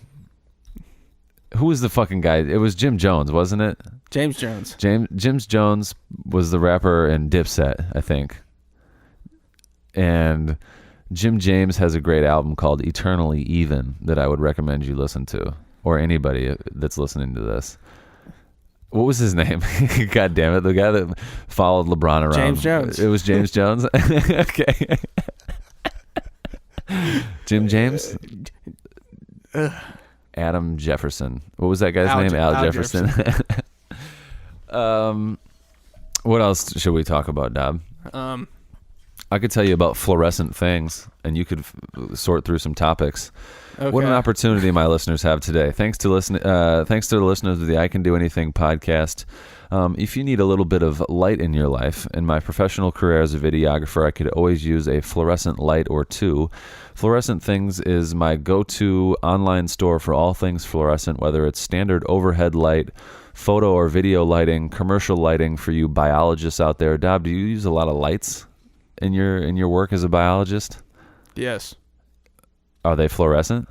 Who was the fucking guy? It was Jim Jones, wasn't it? James Jones. James Jones was the rapper in Dipset, I think. And Jim James has a great album called Eternally Even that I would recommend you listen to, or anybody that's listening to this. What was his name? God damn it. The guy that followed LeBron around. James Jones. It was James Jones? Okay. Jim James? Adam Jefferson. What was that guy's name? Al Jefferson. What else should we talk about, Dob? I could tell you about fluorescent things, and you could sort through some topics. Okay. What an opportunity my listeners have today. Thanks to the listeners of the I Can Do Anything podcast. If you need a little bit of light in your life, in my professional career as a videographer, I could always use a fluorescent light or two. Fluorescent Things is my go-to online store for all things fluorescent, whether it's standard overhead light, photo or video lighting, commercial lighting for you biologists out there. Dob, do you use a lot of lights in your work as a biologist? Yes. Are they fluorescent?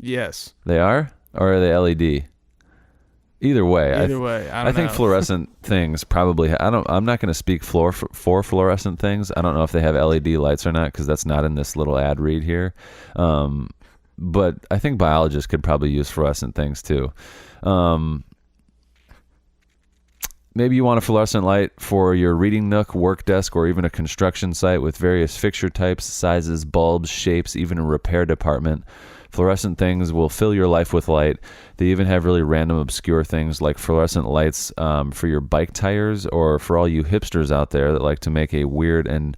Yes. They are? Or are they LED? Either way. I think fluorescent things probably I'm not going to speak for fluorescent things. I don't know if they have LED lights or not, because that's not in this little ad read here. But I think biologists could probably use fluorescent things too. Maybe you want a fluorescent light for your reading nook, work desk, or even a construction site with various fixture types, sizes, bulbs, shapes, even a repair department. Fluorescent Things will fill your life with light. They even have really random, obscure things like fluorescent lights for your bike tires, or for all you hipsters out there that like to make a weird and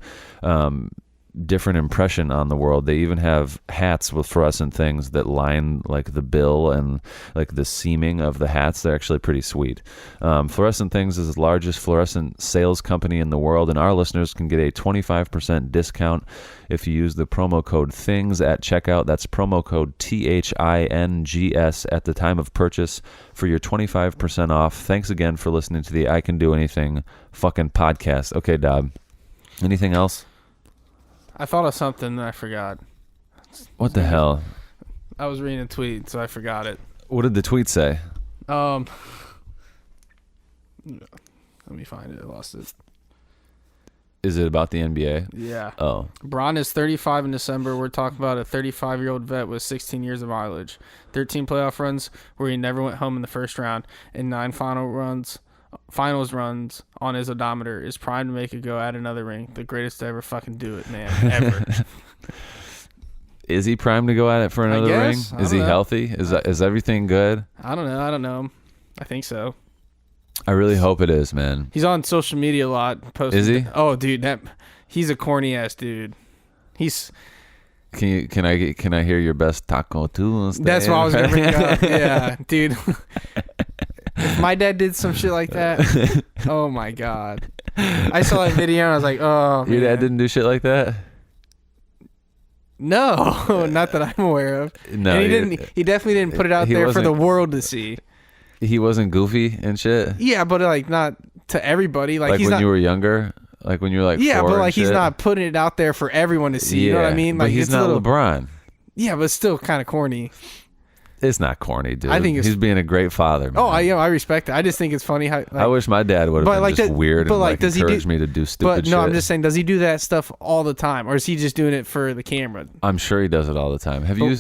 different impression on the world. They even have hats with fluorescent things that line like the bill and like the seaming of the hats. They're actually pretty sweet. Fluorescent Things is the largest fluorescent sales company in the world, and our listeners can get a 25% discount if you use the promo code THINGS at checkout. That's promo code THINGS at the time of purchase for your 25% off. Thanks again for listening to the I Can Do Anything fucking podcast. Okay, Dob. Anything else? I thought of something and I forgot. What the hell? I was reading a tweet, so I forgot it. What did the tweet say? Let me find it. I lost it. Is it about the NBA? Yeah. Oh. Bron is 35 in December. We're talking about a 35-year-old vet with 16 years of mileage, 13 playoff runs where he never went home in the first round, and 9 finals runs on his odometer. Is primed to make it go at another ring. The greatest to ever fucking do it, man. Ever. Is he primed to go at it for another ring? Is he healthy? Is everything good? I don't know. I think so. I really hope it is, man. He's on social media a lot. Posting. Is he? Oh, dude, he's a corny ass dude. He's. Can I hear your best Taco Tuesday? That's what I was gonna bring up. Yeah, dude. If my dad did some shit like that, oh my god. I saw that video and I was like, oh. Your dad didn't do shit like that? No, not that I'm aware of. No, and he definitely didn't put it out there for the world to see. He wasn't goofy and shit? Yeah, but like not to everybody. Like he's when not, you were younger? Like when you were like 4 but like he's not putting it out there for everyone to see. You know what I mean? Like but he's not LeBron. Yeah, but it's still kind of corny. It's not corny, dude. I think he's being a great father, man. Oh, I respect it. I just think it's funny how. Like, I wish my dad would have been just weird and like encouraged me to do stupid shit. But no, I'm just saying, does he do that stuff all the time, or is he just doing it for the camera? I'm sure he does it all the time. Have you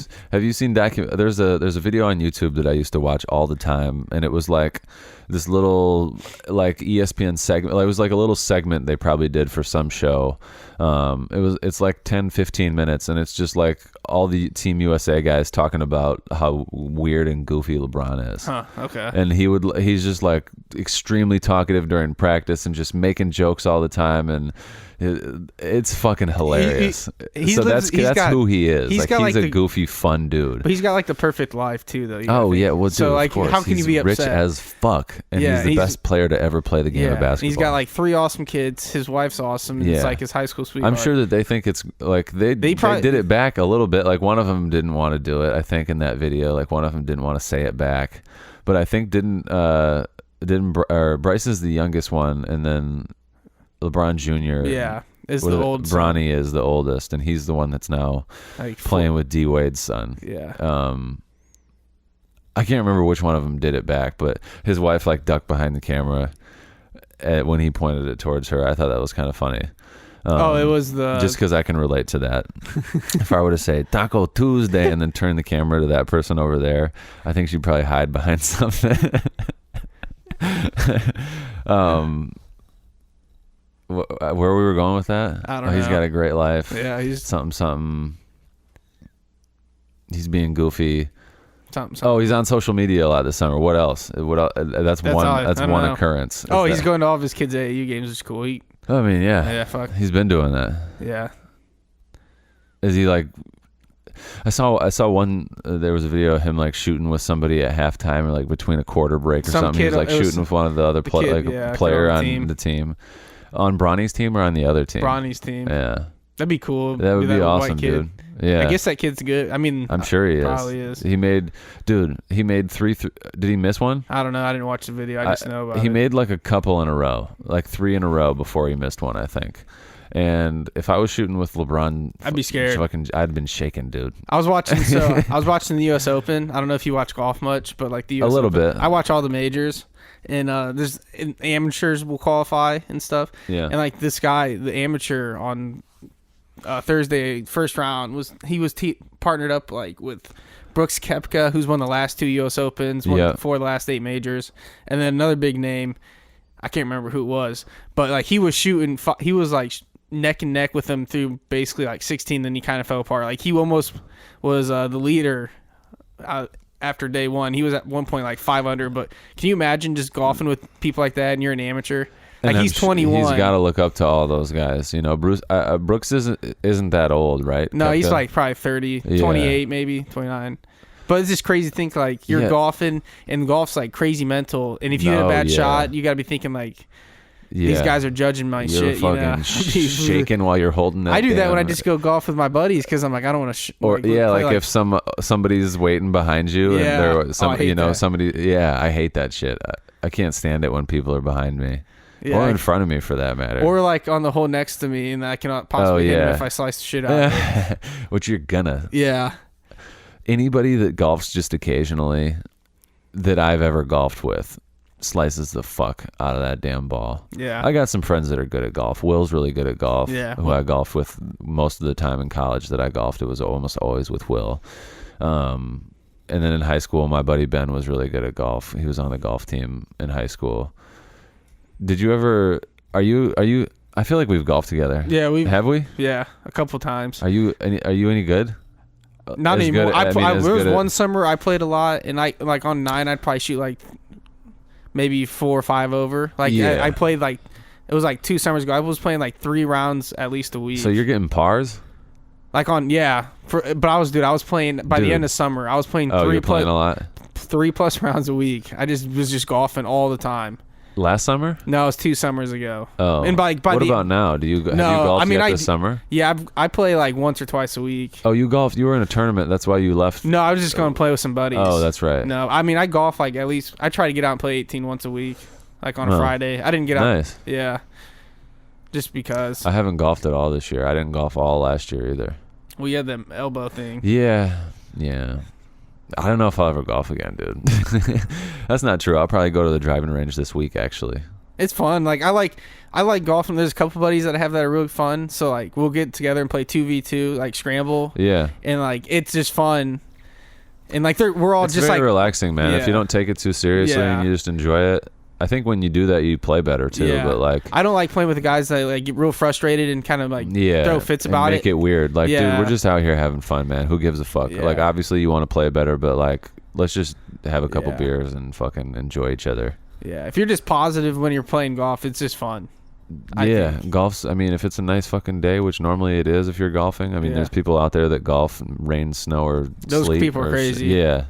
seen There's a video on YouTube that I used to watch all the time, and it was like this little like ESPN segment. It was like a little segment they probably did for some show. It's like 10-15 minutes, and it's just like all the Team USA guys talking about how weird and goofy LeBron is. Huh, okay. And he's just like extremely talkative during practice and just making jokes all the time, and it's fucking hilarious. That's who he is. He's a goofy, fun dude. But he's got like the perfect life too, though. Oh yeah, well, dude, so like, of course. How can you be upset? Rich as fuck, and he's the best player to ever play the game of basketball. He's got like 3 awesome kids. His wife's awesome. It's like his high school sweetheart. I'm sure that they think it's like they did it back a little bit. Like one of them didn't want to do it. I think in that video, like one of them didn't want to say it back, but I think Bryce is the youngest one, and then LeBron Jr. Is the oldest. Bronny is the oldest, and he's the one that's now like playing with D Wade's son. Yeah. I can't remember which one of them did it back, but his wife like ducked behind the camera when he pointed it towards her. I thought that was kind of funny. It was just because I can relate to that. If I were to say Taco Tuesday and then turn the camera to that person over there, I think she'd probably hide behind something. Where we were going with that? I don't know. He's got a great life. Yeah, he's something. He's being goofy. Something. Oh, he's on social media a lot this summer. What else? That's one. That's one occurrence. He's going to all of his kids' AAU games, which is cool. I mean, yeah. Yeah, fuck. He's been doing that. Yeah. Is he like? I saw one. There was a video of him like shooting with somebody at halftime or like between a quarter break or something. He was like shooting with one of the other player on the team. On Bronny's team or on the other team? Bronny's team. Yeah. That'd be cool. That would be awesome, dude. Yeah. I guess that kid's good. I mean, I'm sure he probably is. He made three. Did he miss one? I don't know. I didn't watch the video. I just know about it. He made like a couple in a row, like 3 in a row before he missed one, I think. And if I was shooting with LeBron, I'd be scared. I'd been shaking, dude. I was watching the U.S. Open. I don't know if you watch golf much, but like the U.S. a little Open, bit. I watch all the majors, and amateurs will qualify and stuff. Yeah. And like this guy, the amateur on Thursday, first round was partnered up like with Brooks Koepka, who's won the last 2 U.S. Opens, won 4 of the last 8 majors, and then another big name, I can't remember who it was, but like he was shooting, he was like neck and neck with him through basically like 16, then he kind of fell apart. Like he almost was the leader after day one. He was at one point like 5 under, but can you imagine just golfing with people like that and you're an amateur? Like he's 21. He's got to look up to all those guys. You know, Brooks isn't that old, right? No, Koepka? He's like probably 30, 28, maybe 29. But it's just crazy to think like you're golfing, and golf's like crazy mental. And if you hit a bad shot, you got to be thinking like, these guys are judging my you're shit. Fucking shaking while you're holding that. I do that when I just go golf with my buddies because I'm like, I don't want to. Like if somebody's waiting behind you and there somebody. Yeah, I hate that shit. I can't stand it when people are behind me. Yeah, or in front of me, for that matter. Or like on the hole next to me, and I cannot possibly hit him if I slice the shit out of it. Which you're gonna. Yeah. Anybody that golfs just occasionally that I've ever golfed with slices the fuck out of that damn ball. Yeah. I got some friends that are good at golf. Will's really good at golf. Yeah. Who I golfed with most of the time in college that I golfed. It was almost always with Will. And then in high school, my buddy Ben was really good at golf. He was on the golf team in high school. Did you ever? Are you? I feel like we've golfed together. Yeah, have we? Yeah, a couple times. Are you any good? Not anymore. There was one summer I played a lot, and I like on 9 I'd probably shoot like maybe 4 or 5 over. Like I played like it was like 2 summers ago. I was playing like 3 rounds at least a week. So you're getting pars? Like but I was playing by the end of summer. I was playing playing a lot. 3+ rounds a week. I was just golfing all the time. Last summer? No, it was 2 summers ago. Oh, and what about now? Have you golfed this summer? Yeah, I play like once or twice a week. Oh, you golfed? You were in a tournament. That's why you left. No, I was just going to play with some buddies. Oh, that's right. No, I mean I golf like at least I try to get out and play 18 once a week, like on a Friday. I didn't get out. Nice. Yeah, just because. I haven't golfed at all this year. I didn't golf all last year either. Well, you had the elbow thing. Yeah. I don't know if I'll ever golf again, dude. That's not true. I'll probably go to the driving range this week, actually. It's fun. Like I like golfing. There's a couple buddies that I have that are really fun. So like we'll get together and play 2v2, like scramble. Yeah. And like it's just fun. And like we're all just very relaxing, man. Yeah. If you don't take it too seriously and you just enjoy it. I think when you do that, you play better too. Yeah. But like, I don't like playing with the guys that like get real frustrated and kind of like throw fits about make it weird. Like, dude, we're just out here having fun, man. Who gives a fuck? Yeah. Like, obviously, you want to play better, but like, let's just have a couple beers and fucking enjoy each other. Yeah, if you're just positive when you're playing golf, it's just fun. Golf's. I mean, if it's a nice fucking day, which normally it is, if you're golfing. I mean, there's people out there that golf, rain, snow, or those sleet. People are crazy. Yeah.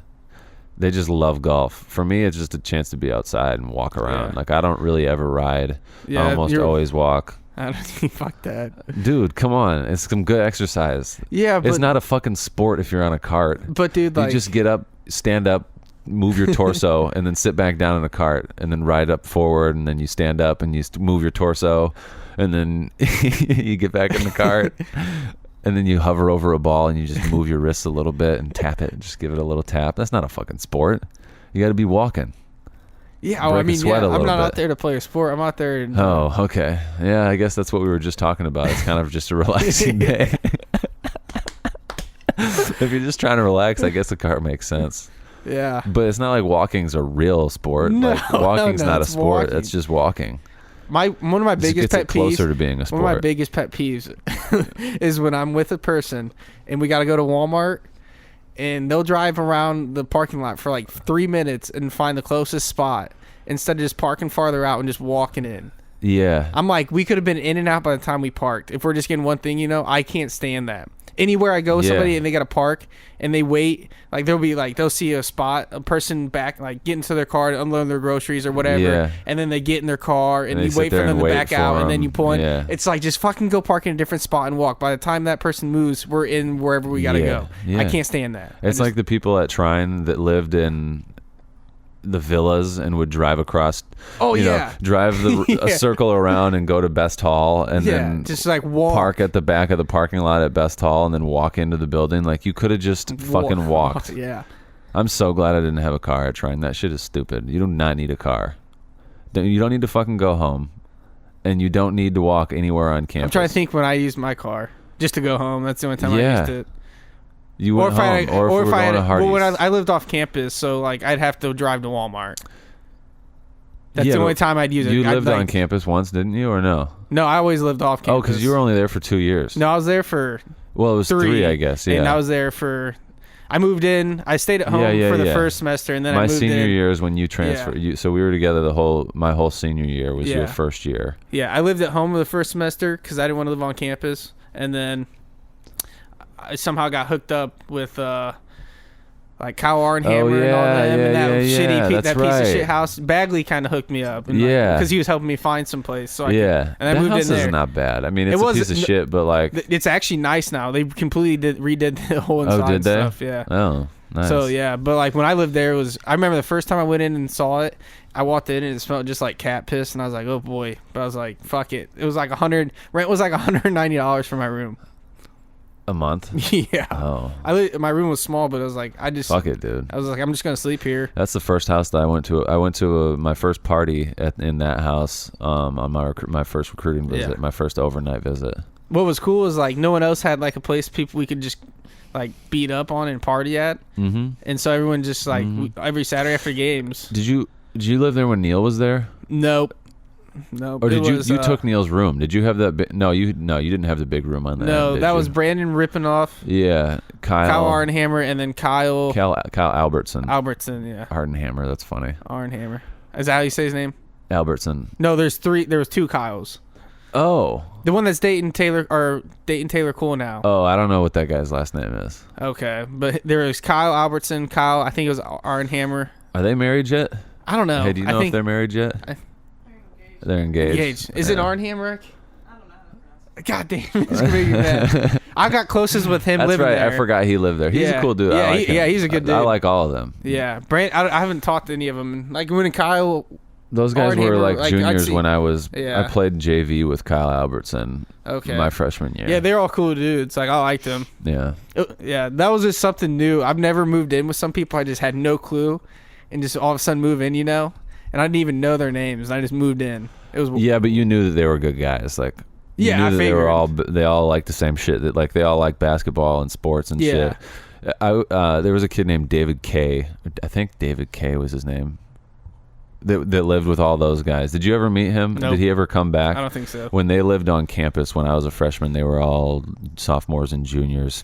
They just love golf. For me, it's just a chance to be outside and walk around. Yeah. Like, I don't really ever ride. Yeah, I almost always walk. I don't think fuck that. Dude, come on. It's some good exercise. Yeah, but it's not a fucking sport if you're on a cart. But dude, like, you just get up, stand up, move your torso, and then sit back down in a cart, and then ride up forward, and then you stand up and you move your torso, and then you get back in the cart. And then you hover over a ball and you just move your wrists a little bit and tap it and just give it a little tap. That's not a fucking sport. You got to be walking. Yeah, I mean, sweat a I'm little not bit. out there to play a sport. I'm out there. Oh, okay. Yeah, I guess that's what we were just talking about. It's kind of just a relaxing day. If you're just trying to relax, I guess a car makes sense. Yeah. But it's not like walking's a real sport. No, like walking's not a sport. walking. That's just walking. One of my biggest pet peeves. Closer to being a sport. One of my biggest pet peeves is when I'm with a person and we got to go to Walmart and they'll drive around the parking lot for like 3 minutes and find the closest spot instead of just parking farther out and just walking in. Yeah. I'm like, we could have been in and out by the time we parked. If we're just getting one thing, I can't stand that. Anywhere I go with somebody and they got to park and they wait, like they'll see a spot, a person back, like get into their car to unload their groceries or whatever, and then they get in their car and you wait for them to back out and then you pull in. Yeah. It's like, just fucking go park in a different spot and walk. By the time that person moves, we're in wherever we got to go. Yeah. I can't stand that. It's like the people at Trine that lived in the villas and would drive across drive a circle around and go to Best Hall and then just like walk, park at the back of the parking lot at Best Hall and then walk into the building. Like, you could have just fucking walked. Yeah. I'm so glad I didn't have a car at Trine. That shit is stupid. You do not need a car. You don't need to fucking go home, and you don't need to walk anywhere on campus. I'm trying to think when I used my car just to go home. That's the only time I used it. You went home, or if we were going to Hardee's. Well, when I lived off campus, so like I'd have to drive to Walmart. That's the only time I'd use it. You lived on campus once, didn't you, or no? No, I always lived off campus. Oh, because you were only there for 2 years. No, I was there for Well, it was three, I guess, yeah. And I was there for... I moved in. I stayed at home for the first semester, and then I moved in. My senior year is when you transferred. So we were together my whole senior year was your first year. Yeah, I lived at home the first semester because I didn't want to live on campus, and then I somehow got hooked up with like Kyle Arnhammer and all them, and that shitty that piece of shit house. Bagley kind of hooked me up, because he was helping me find some place. So and I moved in there. That house is not bad. I mean, it's a piece of shit, but like it's actually nice now. They completely redid the whole inside. Oh, did they? Stuff. Yeah. Oh, nice. So yeah, but like when I lived there, I remember the first time I went in and saw it. I walked in and it smelled just like cat piss, and I was like, oh boy. But I was like, fuck it. It was like rent was like $190 for my room. A month? Yeah. Oh. My room was small, but I was like, fuck it, dude. I was like, I'm just gonna sleep here. That's the first house that I went to. I went to my first party in that house on my first recruiting visit, my first overnight visit. What was cool is like no one else had like a place we could just like beat up on and party at, and so everyone just like every Saturday after games. Did you live there when Neil was there? Nope. Or did you took Neil's room? Did you have that? No, you didn't have the big room on that. No, that was Brandon Rippenoff. Yeah, Kyle Arnhammer, and then Kyle Albertson. Yeah. Arnhammer, that's funny. Arnhammer. Is that how you say his name? Albertson. No, there was two Kyles. Oh. The one that's dating Taylor Cool now. Oh, I don't know what that guy's last name is. Okay, but there was Kyle Albertson, I think it was Arnhammer. Are they married yet? I don't know. Hey, do you know if they're married yet? They're engaged. Is it Arnhammer? I don't know. God damn, it's gonna be mad. I got closest with him living there. I forgot he lived there. He's a cool dude. Yeah, I like he's a good dude. I like all of them. Yeah, I haven't talked to any of them. Like when Kyle. Those guys were like juniors when I played JV with Kyle Albertson. Okay. My freshman year. Yeah, they're all cool dudes. Like I liked them. Yeah. Yeah, that was just something new. I've never moved in with some people. I just had no clue, and just all of a sudden move in, and I didn't even know their names. And I just moved in. It was but you knew that they were good guys. Like you knew that they all liked the same shit. That like they all like basketball and sports and shit. There was a kid named David K. I think David K. was his name. That lived with all those guys. Did you ever meet him? Nope. Did he ever come back? I don't think so. When they lived on campus when I was a freshman, they were all sophomores and juniors.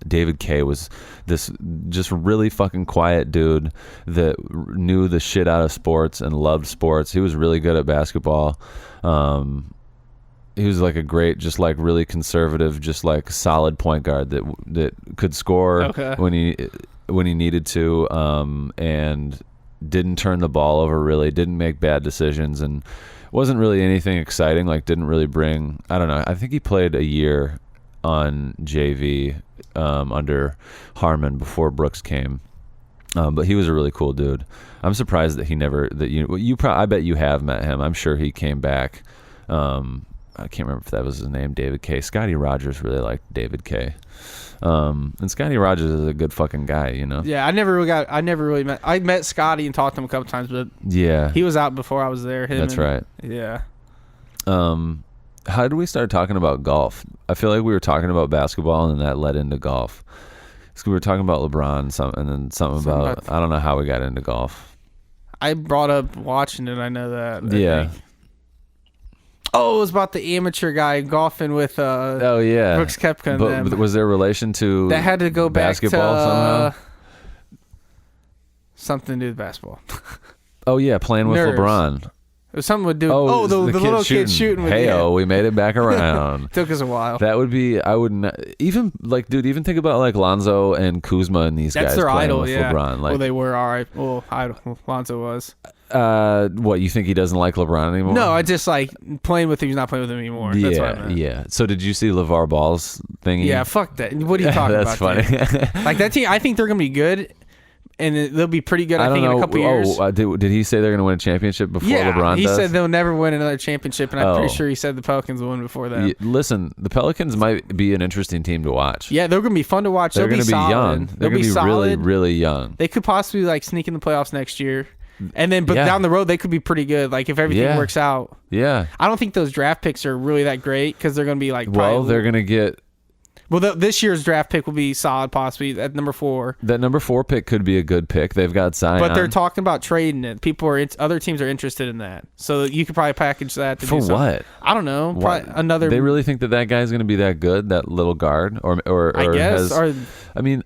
David K was this just really fucking quiet dude that knew the shit out of sports and loved sports. He was really good at basketball. He was like a great, just like really conservative, just like solid point guard that could score when he needed to, and didn't turn the ball over really, didn't make bad decisions, and wasn't really anything exciting. Like didn't really bring. I don't know. I think he played a year on JV under Harmon before Brooks came, but he was a really cool dude. I'm surprised that I bet you have met him. I'm sure he came back. I can't remember if that was his name, David K. Scotty Rogers really liked David K. And Scotty Rogers is a good fucking guy, you know. Yeah, I met Scotty and talked to him a couple times, but yeah, he was out before I was there. Right. Yeah. How did we start talking about golf? I feel like we were talking about basketball and then that led into golf. So we were talking about LeBron and then something about I don't know how we got into golf. I brought up watching it. I know that. Yeah. Oh, it was about the amateur guy golfing with Brooks Koepka. But was there a relation to that had to go back basketball to somehow? Something to do with basketball. Oh yeah, playing with LeBron. It was something to do. Oh, the little kid shooting. Hey-oh, we made it back around. Took us a while. That would be. I would not even like, dude. Even think about like Lonzo and Kuzma and these guys. That's their playing idol, with yeah. LeBron. Like, well, they were all right. Well, Lonzo was. What, you think he doesn't like LeBron anymore? No, I just like playing with him. He's not playing with him anymore. That's what I meant. Yeah. So did you see LeVar Ball's thingy? Yeah, fuck that. What are you talking That's about? That's funny. Like that team, I think they're gonna be good. And they'll be pretty good, I think, in a couple years. Did he say they're going to win a championship before LeBron does? He said they'll never win another championship, and I'm pretty sure he said the Pelicans will win before that. Listen, the Pelicans might be an interesting team to watch. Yeah, they're going to be fun to watch. They're going to be young. They're going to be really, really young. They could possibly like sneak in the playoffs next year. And then, but down the road, they could be pretty good. Like if everything works out. Yeah. I don't think those draft picks are really that great because they're going to be like. Well, they're going to get. Well, this year's draft pick will be solid, possibly at number 4. That number 4 pick could be a good pick. They've got Zion, but they're talking about trading it. Other teams are interested in that, so you could probably package that for what? I don't know. Probably another. They really think that guy's going to be that good, that little guard, or I guess. I mean,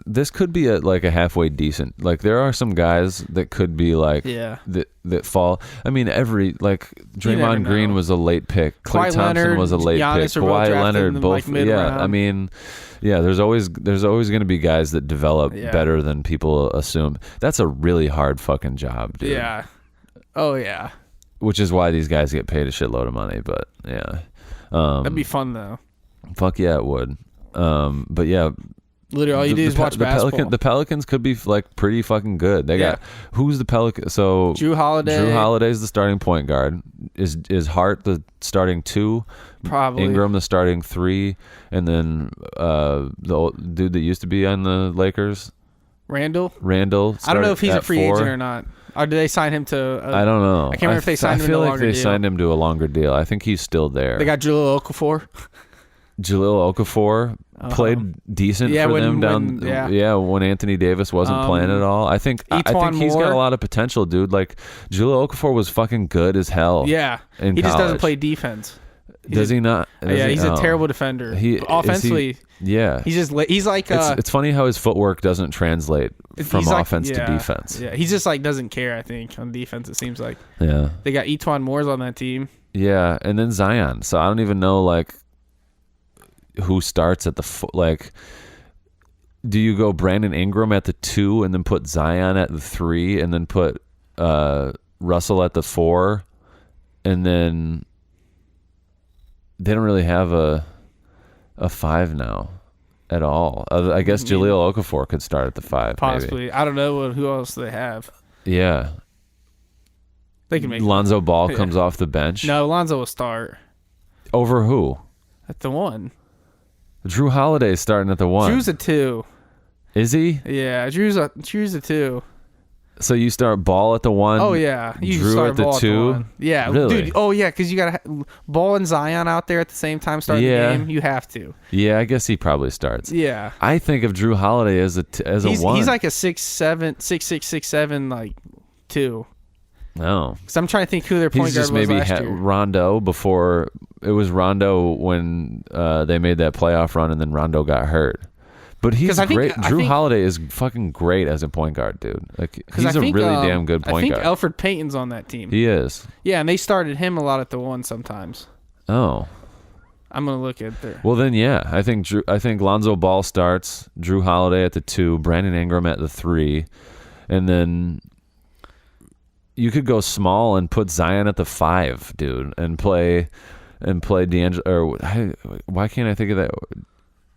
this could be a halfway decent. Like there are some guys that could be like that fall. I mean, Draymond Green was a late pick. Klay Thompson was a late pick. Kawhi Leonard, both. I mean, there's always going to be guys that develop better than people assume. That's a really hard fucking job, dude. Yeah. Oh yeah. Which is why these guys get paid a shitload of money. But yeah, that'd be fun though. Fuck yeah, it would. But yeah. Literally, all you do is watch basketball. The Pelicans could be like pretty fucking good. They got who's the Pelican? So Drew Holiday. Drew Holiday's the starting point guard. Is Hart the starting 2? Probably. Ingram the starting 3, and then the old dude that used to be on the Lakers, Randall. I don't know if he's a free agent or not. Or did they sign him to? I don't know. I can't remember if they signed him to a longer deal. I feel like they signed him to a longer deal. I think he's still there. They got Jahlil Okafor. Jahlil Okafor played decent for them when Anthony Davis wasn't playing at all. I think he's got a lot of potential, dude. Like Jahlil Okafor was fucking good as hell. Yeah, he just doesn't play defense. Does he not? He's a terrible defender. Offensively, he's like. It's funny how his footwork doesn't translate from offense to defense. Yeah, he just like doesn't care. I think on defense, it seems like. Yeah, they got Etuan Moore's on that team. Yeah, and then Zion. So I don't even know like who starts at the do you go Brandon Ingram at the 2 and then put Zion at the 3 and then put Russell at the 4, and then they don't really have a 5 now at all. I guess Jahlil Okafor could start at the 5 possibly. Maybe. I don't know who else they have. Yeah, they can make Lonzo Ball comes off the bench. No, Lonzo will start over who at the 1. Drew Holiday's starting at the 1. Drew's a 2. Is he? Yeah, Drew's a 2. So you start Ball at the 1. Oh yeah, you Drew start at the Ball 2. At the 1. Yeah, really? Dude. Oh yeah, because you got Ball and Zion out there at the same time starting the game. You have to. Yeah, I guess he probably starts. Yeah, I think of Drew Holiday as a 1. He's like a 6'7", 6'7", like 2. No, because I'm trying to think who their point guard was last year. Rondo before it was Rondo when they made that playoff run, and then Rondo got hurt. But he's great. Drew Holiday is fucking great as a point guard, dude. Like he's a really damn good point guard. I think Elfrid Payton's on that team. He is. Yeah, and they started him a lot at the 1 sometimes. Oh. I'm gonna look at there. Well then, yeah, I think Lonzo Ball starts, Drew Holiday at the 2, Brandon Ingram at the 3, and then you could go small and put Zion at the 5, dude, and play D'Angelo. Or why can't I think of that?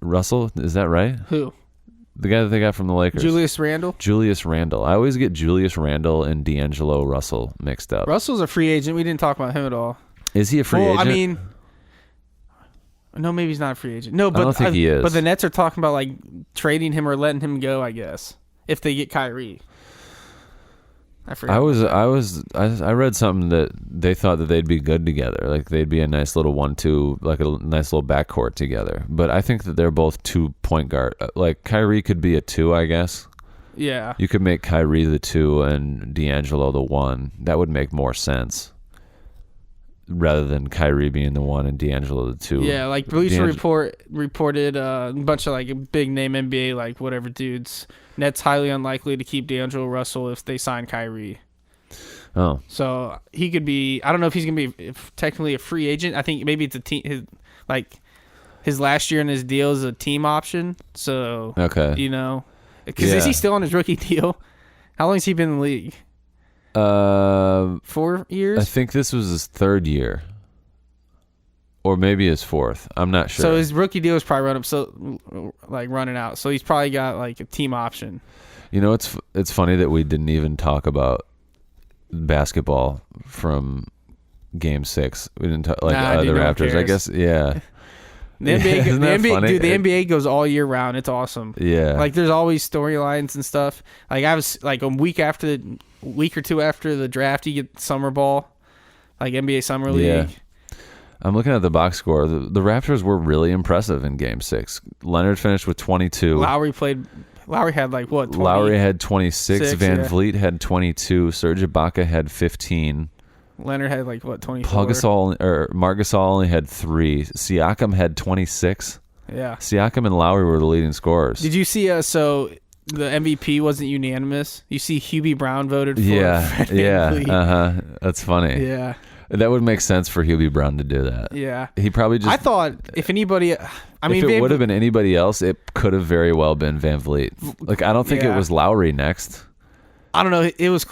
Russell, is that right? Who? The guy that they got from the Lakers. Julius Randle? Julius Randle. I always get Julius Randle and D'Angelo Russell mixed up. Russell's a free agent. We didn't talk about him at all. Is he a free agent? I mean, No, maybe he's not a free agent. No, but I don't think he is. But the Nets are talking about like trading him or letting him go, I guess, if they get Kyrie. I forgot. I read something that they thought that they'd be good together. Like they'd be a nice little 1-2, like a nice little backcourt together. But I think that they're both 2-point guard. Like Kyrie could be a 2, I guess. Yeah. You could make Kyrie the 2 and D'Angelo the 1. That would make more sense. Rather than Kyrie being the 1 and D'Angelo the 2. Yeah, like Bleacher Report reported a bunch of like big name NBA like whatever dudes. Nets highly unlikely to keep D'Angelo Russell if they sign Kyrie. Oh, so he could be. I don't know if he's gonna be technically a free agent. I think maybe it's a team. His last year in his deal is a team option. So okay, because is he still on his rookie deal? How long has he been in the league? 4 years. I think this was his 3rd year, or maybe his 4th. I'm not sure. So his rookie deal is probably running out. So he's probably got like a team option. It's funny that we didn't even talk about basketball from Game 6. We didn't talk the Raptors. I guess yeah. The NBA goes all year round. It's awesome. Yeah. Like there's always storylines and stuff. Like I was like a week or two after the draft, you get summer ball, like NBA Summer League. Yeah. I'm looking at the box score. The Raptors were really impressive in Game 6. Leonard finished with 22. Lowry had like what? 20? Lowry had 26. Van Vliet had 22. Serge Ibaka had 15. Leonard had like what? 24. Marc Gasol only had 3. Siakam had 26. Yeah. Siakam and Lowry were the leading scorers. Did you see? So the MVP wasn't unanimous. You see, Hubie Brown voted for. Yeah. That's funny. Yeah. That would make sense for Hubie Brown to do that. Yeah. He probably just. I thought if anybody, if it would have been anybody else, it could have very well been Van Vliet. Like I don't think it was Lowry next. I don't know. It was.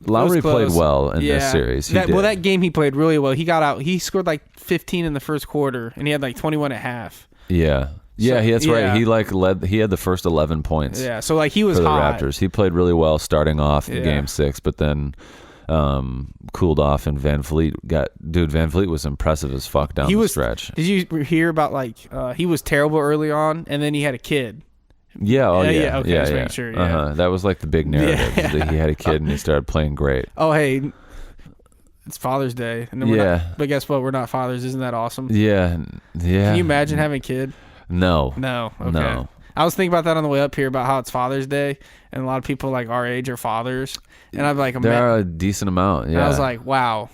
Lowry played well in this series. That game he played really well. He got out. He scored like 15 in the first quarter, and he had like 21 at half. Yeah. Yeah, that's right. He led. He had the first 11 points. Yeah, so like he was for the hot. Raptors. He played really well starting off in Game 6, but then cooled off. And Van Vliet was impressive as fuck down the stretch. Did you hear about he was terrible early on, and then he had a kid. Yeah. Oh yeah. Okay, just making sure. Yeah. That was like the big narrative that he had a kid and he started playing great. Oh hey. It's Father's Day, and but guess what? We're not fathers. Isn't that awesome? Yeah. Can you imagine having a kid? No. Okay. No. I was thinking about that on the way up here about how it's Father's Day, and a lot of people like our age are fathers, and I'm like, there are a decent amount. Yeah. And I was like, wow,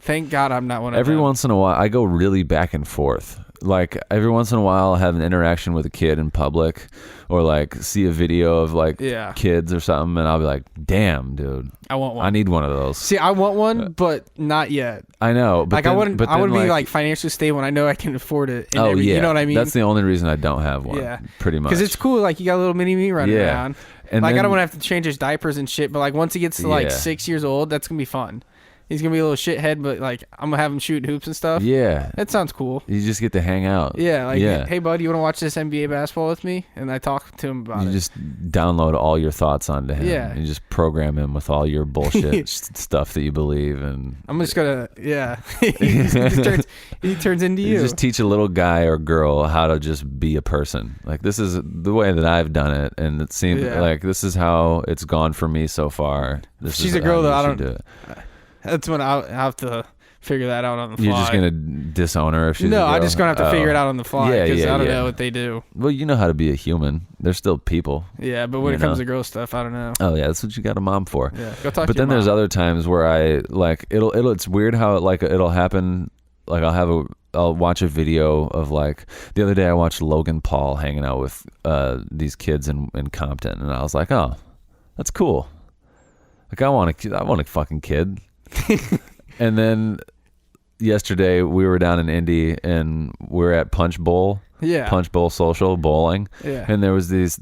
thank God I'm not one of them. Every once in a while, I go really back and forth. Like every once in a while, I'll have an interaction with a kid in public, or like see a video of like kids or something, and I'll be like, "Damn, dude, I want one. I need one of those." See, I want one, but not yet. I know, but I wouldn't be like financially stable when I know I can afford it. You know what I mean? That's the only reason I don't have one. Yeah, pretty much. Because it's cool. Like you got a little mini me running around. And like I don't want to have to change his diapers and shit. But like once he gets to like 6 years old, that's gonna be fun. He's going to be a little shithead, but like I'm going to have him shoot hoops and stuff. Yeah. That sounds cool. You just get to hang out. Yeah. Hey, bud, you want to watch this NBA basketball with me? And I talk to him about it. You just download all your thoughts onto him. Yeah. You just program him with all your bullshit stuff that you believe. And I'm just going to, he turns into you. You just teach a little guy or girl how to just be a person. Like this is the way that I've done it. And it seems like this is how it's gone for me so far. She's a girl that I don't do it. That's when I'll have to figure that out on the fly. You're just gonna disown her if she's a girl? I'm just gonna have to figure it out on the fly because I don't know what they do. Well, you know how to be a human. They're still people. Yeah, but when it comes to girl stuff, I don't know. Oh yeah, that's what you got a mom for. Yeah, go talk. But then there's other times where I like it'll. It's weird how it'll happen. Like I'll watch a video of like the other day I watched Logan Paul hanging out with these kids in Compton, and I was like, oh, that's cool. Like I want a fucking kid. And then yesterday we were down in Indy and we're at Punch Bowl Social bowling. Yeah. And there was this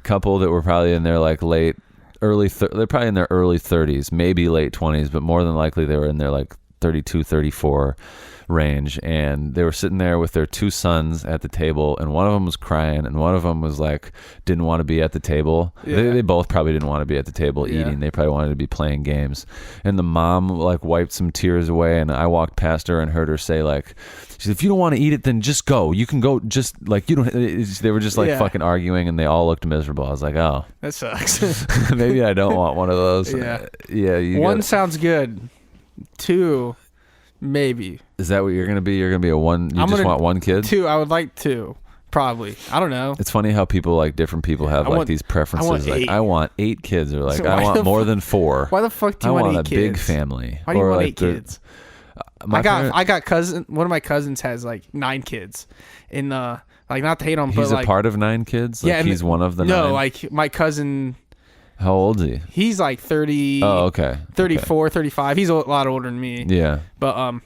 couple that were probably in their like they're probably in their early 30s, maybe late 20s, but more than likely they were in their like 32, 34 range, and they were sitting there with their 2 sons at the table, and one of them was crying, and one of them was like didn't want to be at the table. They both probably didn't want to be at the table eating. They probably wanted to be playing games, and the mom like wiped some tears away, and I walked past her and heard her say like, she said, if you don't want to eat it, then just go. You can go. Just like you don't. They were just like fucking arguing, and they all looked miserable. I was like, oh, that sucks. Maybe I don't want one of those. Yeah. One sounds good. 2, maybe. Is that what you're gonna be? You're gonna be a one. You just want one kid? 2. I would like 2. Probably. I don't know. It's funny how people like different people have like these preferences. I want 8 kids, or like I want more than 4. Why the fuck do you want 8 kids? I want a big family. Why do you want 8 kids? I got cousin. One of my cousins has like 9 kids, and like not to hate on, but he's like a part of 9 kids. Like he's one of the 9. No, like my cousin. How old is he? He's like 30. Oh, okay. 34, 35. He's a lot older than me. Yeah. But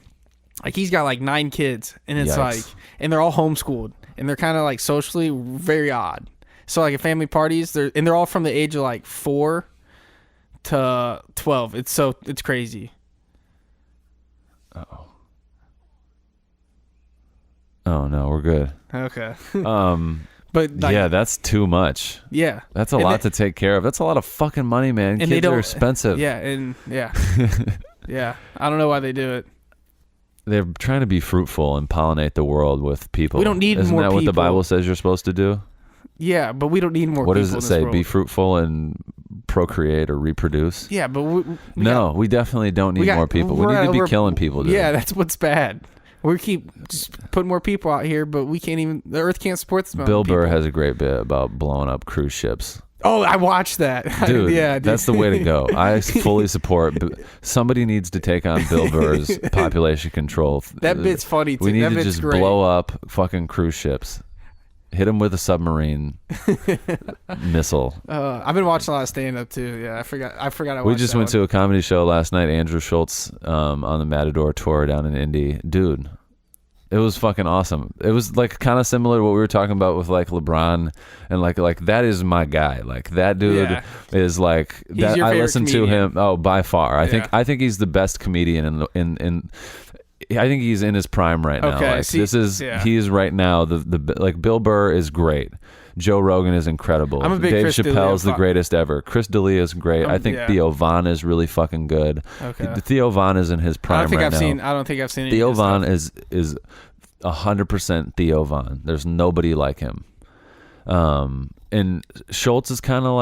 like he's got like 9 kids, and it's like, and they're all homeschooled, and they're kind of like socially very odd. So like at family parties, they're all from the age of like 4 to 12. It's crazy. Oh no, we're good. Okay. But like, yeah, that's too much. Yeah, that's a lot to take care of. That's a lot of fucking money, man. And kids are expensive. Yeah, yeah. I don't know why they do it. They're trying to be fruitful and pollinate the world with people. We don't need more people. Isn't that what the Bible says you're supposed to do? Yeah, but we don't need more people. What does it say? World. Be fruitful and procreate or reproduce? Yeah, but we definitely don't need more people. We need to be killing people, dude. Yeah, that's what's bad. We keep just putting more people out here, but we can't even. The Earth can't support this. Bill Burr has a great bit about blowing up cruise ships. Oh, I watched that, dude. Yeah, dude. That's the way to go. I fully support. Somebody needs to take on Bill Burr's population control. That bit's funny too. We need to just great. blow up fucking cruise ships. Hit him with a submarine missile. I've been watching a lot of stand up too. Yeah, I forgot. We just went to a comedy show last night. Andrew Schultz on the Matador tour down in Indy. Dude, it was fucking awesome. It was like kind of similar to what we were talking about with like LeBron, and like that is my guy. Like that dude is like that. I listen to him. Oh, by far. I think he's the best comedian in I think he's in his prime right now. Okay, like he is right now. The like Bill Burr is great. Joe Rogan is incredible. I'm a big Dave Chris Chappelle's D'Elia the greatest ever. Chris D'Elia is great. I think Theo Von is really fucking good. Okay. Theo Von is in his prime right now. I don't think I've seen Theo Von is 100% Theo Von. There's nobody like him. And Schultz is kind of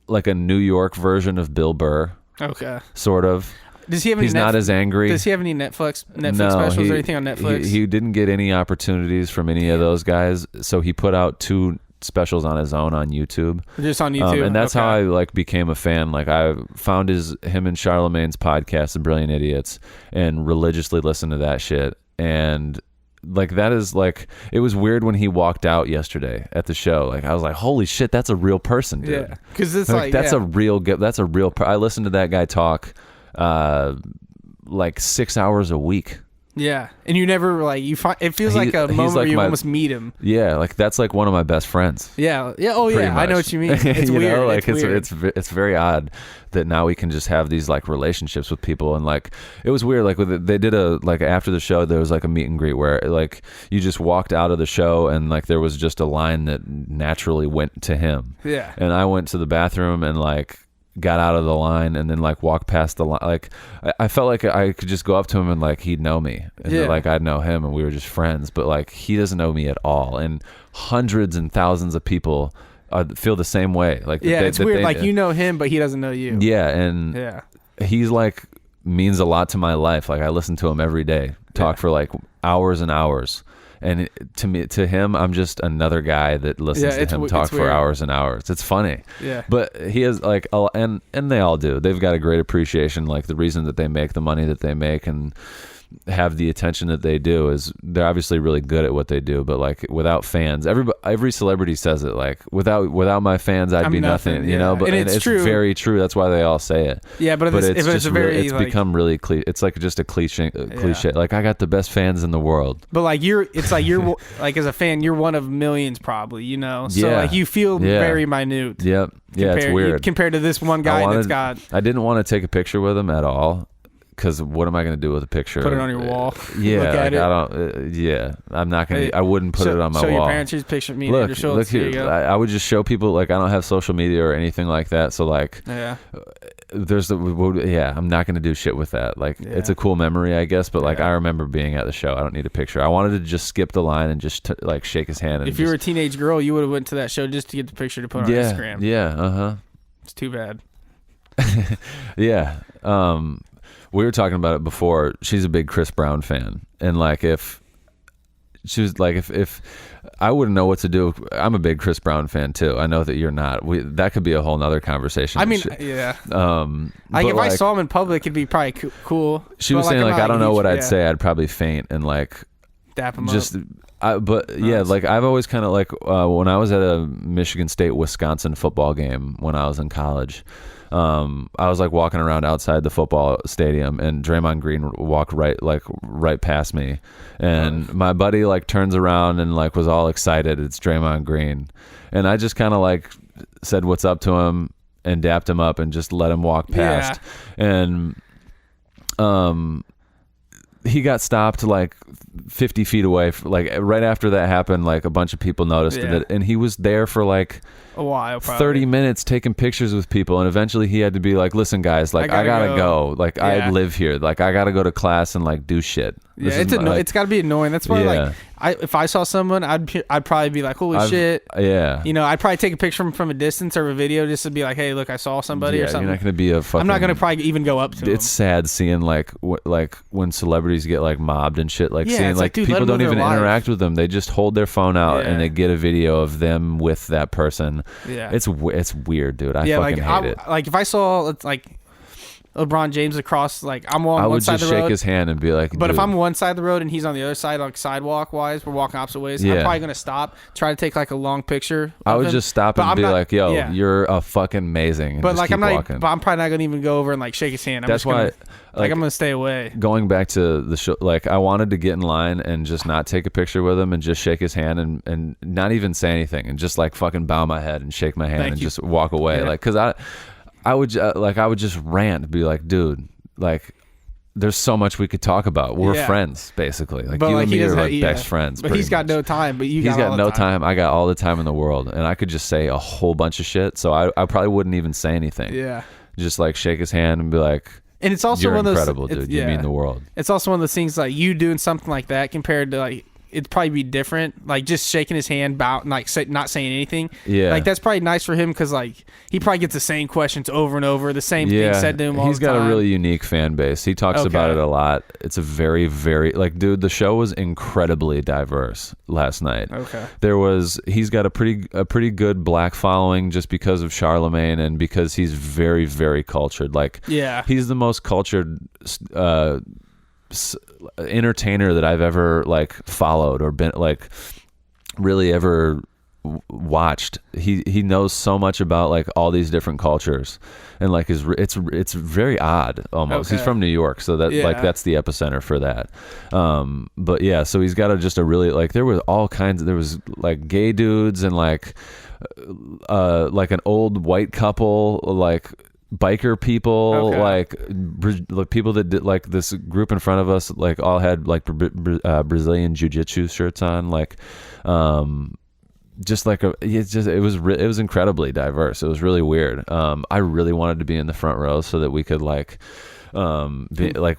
like a New York version of Bill Burr. Okay. Sort of. Does he have any? He's not as angry. Does he have any Netflix specials or anything on Netflix? He didn't get any opportunities from any of those guys, so he put out 2 specials on his own on YouTube. Just on YouTube, and that's how I like became a fan. Like I found him and Charlemagne's podcast, The Brilliant Idiots, and religiously listened to that shit. And like that is like, it was weird when he walked out yesterday at the show. Like I was like, holy shit, that's a real person, dude. Yeah, because it's that's a real. I listened to that guy talk. Like 6 hours a week. Yeah, and you never like you find it feels like a moment where you almost meet him. Yeah, like that's like one of my best friends. Yeah. Oh yeah, I know what you mean. It's weird. Know, like it's very odd that now we can just have these like relationships with people, and like it was weird. Like they did after the show there was like a meet and greet where like you just walked out of the show and like there was just a line that naturally went to him. Yeah, and I went to the bathroom and like got out of the line and then like walked past the line. Like I felt like I could just go up to him and like he'd know me, and like I'd know him, and we were just friends. But like he doesn't know me at all, and hundreds and thousands of people feel the same way. Like it's weird. Like you know him, but he doesn't know you. Yeah, and he's like means a lot to my life. Like I listen to him every day, talk for like hours and hours. And to him, I'm just another guy that listens to him talk for hours and hours. It's funny. Yeah. But he has like, and they all do. They've got a great appreciation. Like the reason that they make the money that they make and have the attention that they do is they're obviously really good at what they do. But like without fans, every celebrity says it. Like without my fans, I'd be nothing. You know. But and it's true. Very true. That's why they all say it. Yeah, but it's become really it's like just a cliche. Like I got the best fans in the world. But like you're like as a fan, you're one of millions probably. You know. So like you feel very minute. Yep. Yeah, it's weird compared to this one guy that's got. I didn't want to take a picture with him at all, because what am I going to do with a picture? Put it on your wall. Yeah, Look at it. I don't. Yeah, I'm not gonna. I wouldn't put it on my show wall. Show your parents here's a picture of me. Look, and Andrew Schultz. look here. I would just show people, like, I don't have social media or anything like that. So like, yeah, I'm not gonna do shit with that. Like, it's a cool memory, I guess. But like, I remember being at the show. I don't need a picture. I wanted to just skip the line and just like shake his hand. And if you were a teenage girl, you would have went to that show just to get the picture to put on Instagram. Yeah. It's too bad. Yeah. We were talking about it before. She's a big Chris Brown fan, and like if she was like, if I wouldn't know what to do. I'm a big Chris Brown fan too. I know that you're not. That could be a whole nother conversation. I mean, yeah. Like if I saw him in public, it'd be probably cool. She was saying like, I don't know what I'd say. I'd probably faint and like dap him up. Like I've always kind of like when I was at a Michigan State Wisconsin football game when I was in college. I was like walking around outside the football stadium, and Draymond Green walked right past me, and my buddy like turns around and like was all excited. It's Draymond Green, and I just kind of like said what's up to him and dapped him up and just let him walk past, and he got stopped like 50 feet away. Like right after that happened, like a bunch of people noticed it, and he was there for like a while, probably 30 minutes taking pictures with people, and eventually he had to be like, listen guys, like I gotta go. Like I live here, like I gotta go to class and like do shit. It's gotta be annoying. That's why like if I saw someone, I'd probably be like, holy shit. Yeah, you know, I'd probably take a picture from a distance or a video just to be like, hey, look, I saw somebody or something. You're not gonna be a fucking, I'm not gonna probably even go up to them. It's sad seeing like when celebrities get like mobbed and shit, like seeing like dude, people don't even interact with them. They just hold their phone out and they get a video of them with that person. Yeah, it's weird, dude. I fucking hate it. Like if I saw like LeBron James across, like I'm on one side of the road, I would just shake his hand and be like, but if I'm one side of the road and he's on the other side, like sidewalk wise, we're walking opposite ways, I'm probably gonna stop, try to take like a long picture. I would just stop and be like, yo, you're a fucking amazing. But like I'm probably not gonna even go over and like shake his hand. That's why I'm gonna stay away. Going back to the show, like I wanted to get in line and just not take a picture with him and just shake his hand and not even say anything and just like fucking bow my head and shake my hand just walk away. Like, cause I would just rant, be like, dude, like, there's so much we could talk about. We're friends, basically. Like, you and me are like best friends. But he's got no time. But he's got no time. I got all the time in the world, and I could just say a whole bunch of shit. So I probably wouldn't even say anything. Yeah, just like shake his hand and be like, and it's also you're one of those incredible, dude. You mean the world. It's also one of those things like you doing something like that compared to like. It'd probably be different, like just shaking his hand, like not saying anything. Yeah, like that's probably nice for him because like he probably gets the same questions over and over, the same thing said to him all the time. He's got a really unique fan base. He talks about it a lot. It's a very, very like, dude. The show was incredibly diverse last night. Okay, he's got a pretty good black following just because of Charlemagne and because he's very, very cultured. Like, he's the most cultured entertainer that I've ever like followed or been like really ever watched. He knows so much about like all these different cultures, and like it's very odd almost. He's from New York, so that like that's the epicenter for that. But yeah, so he's got just a really like there was all kinds of, there was like gay dudes and like an old white couple, like biker people, like people that did like this group in front of us, like all had like Brazilian jiu-jitsu shirts on, like just like it was incredibly diverse. It was really weird. I really wanted to be in the front row so that we could like be like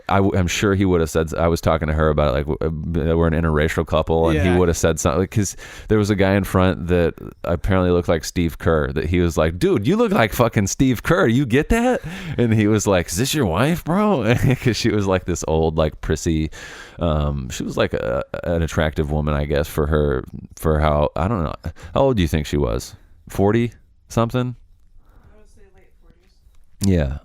I'm sure he would have said, I was talking to her about it, like we're an interracial couple, and he would have said something, because there was a guy in front that apparently looked like Steve Kerr, that he was like, dude, you look like fucking Steve Kerr, you get that? And he was like, is this your wife, bro? Because she was like this old, like prissy, she was like an attractive woman, I guess, for how, I don't know, how old do you think she was? 40 something? I would say late 40s. Yeah.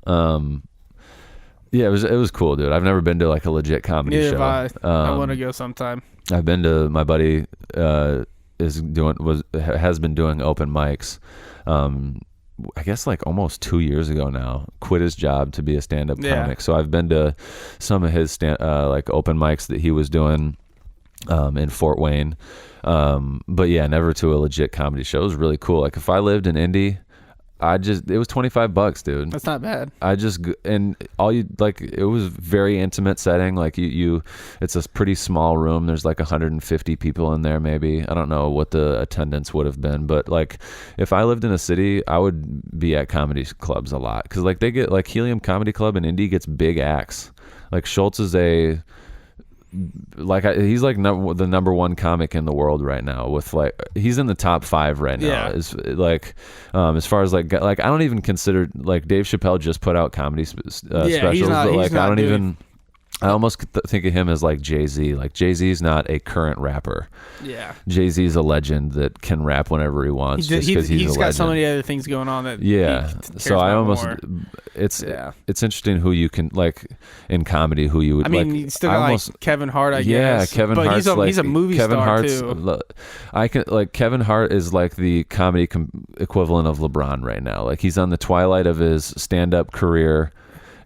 Yeah, it was cool, dude. I've never been to like a legit comedy show. I want to go sometime. I've been to, my buddy has been doing open mics. I guess like almost 2 years ago now. Quit his job to be a stand-up comic. So I've been to some of his like open mics that he was doing in Fort Wayne. But yeah, never to a legit comedy show. It was really cool. Like if I lived in Indy, it was $25, dude. That's not bad. And all you like, it was very intimate setting. Like it's a pretty small room. There's like 150 people in there, maybe. I don't know what the attendance would have been, but like if I lived in a city, I would be at comedy clubs a lot. Cause like they get like Helium Comedy Club in Indy gets big acts. Like Schultz is he's like the number one comic in the world right now with like he's in the top 5 right now. Yeah. Is like as far as like I don't even consider like Dave Chappelle just put out comedy specials, but like I don't even I almost think of him as like Jay-Z. Like Jay-Z's not a current rapper. Yeah. Jay-Z's a legend that can rap whenever he wants just because he's got so many other things going on that so I almost more. It's interesting who you can like in comedy who you would you still got like Kevin Hart, I guess. Kevin Hart's he's a movie Kevin star Hart's, too. I can like Kevin Hart is like the comedy equivalent of LeBron right now. Like he's on the twilight of his stand-up career.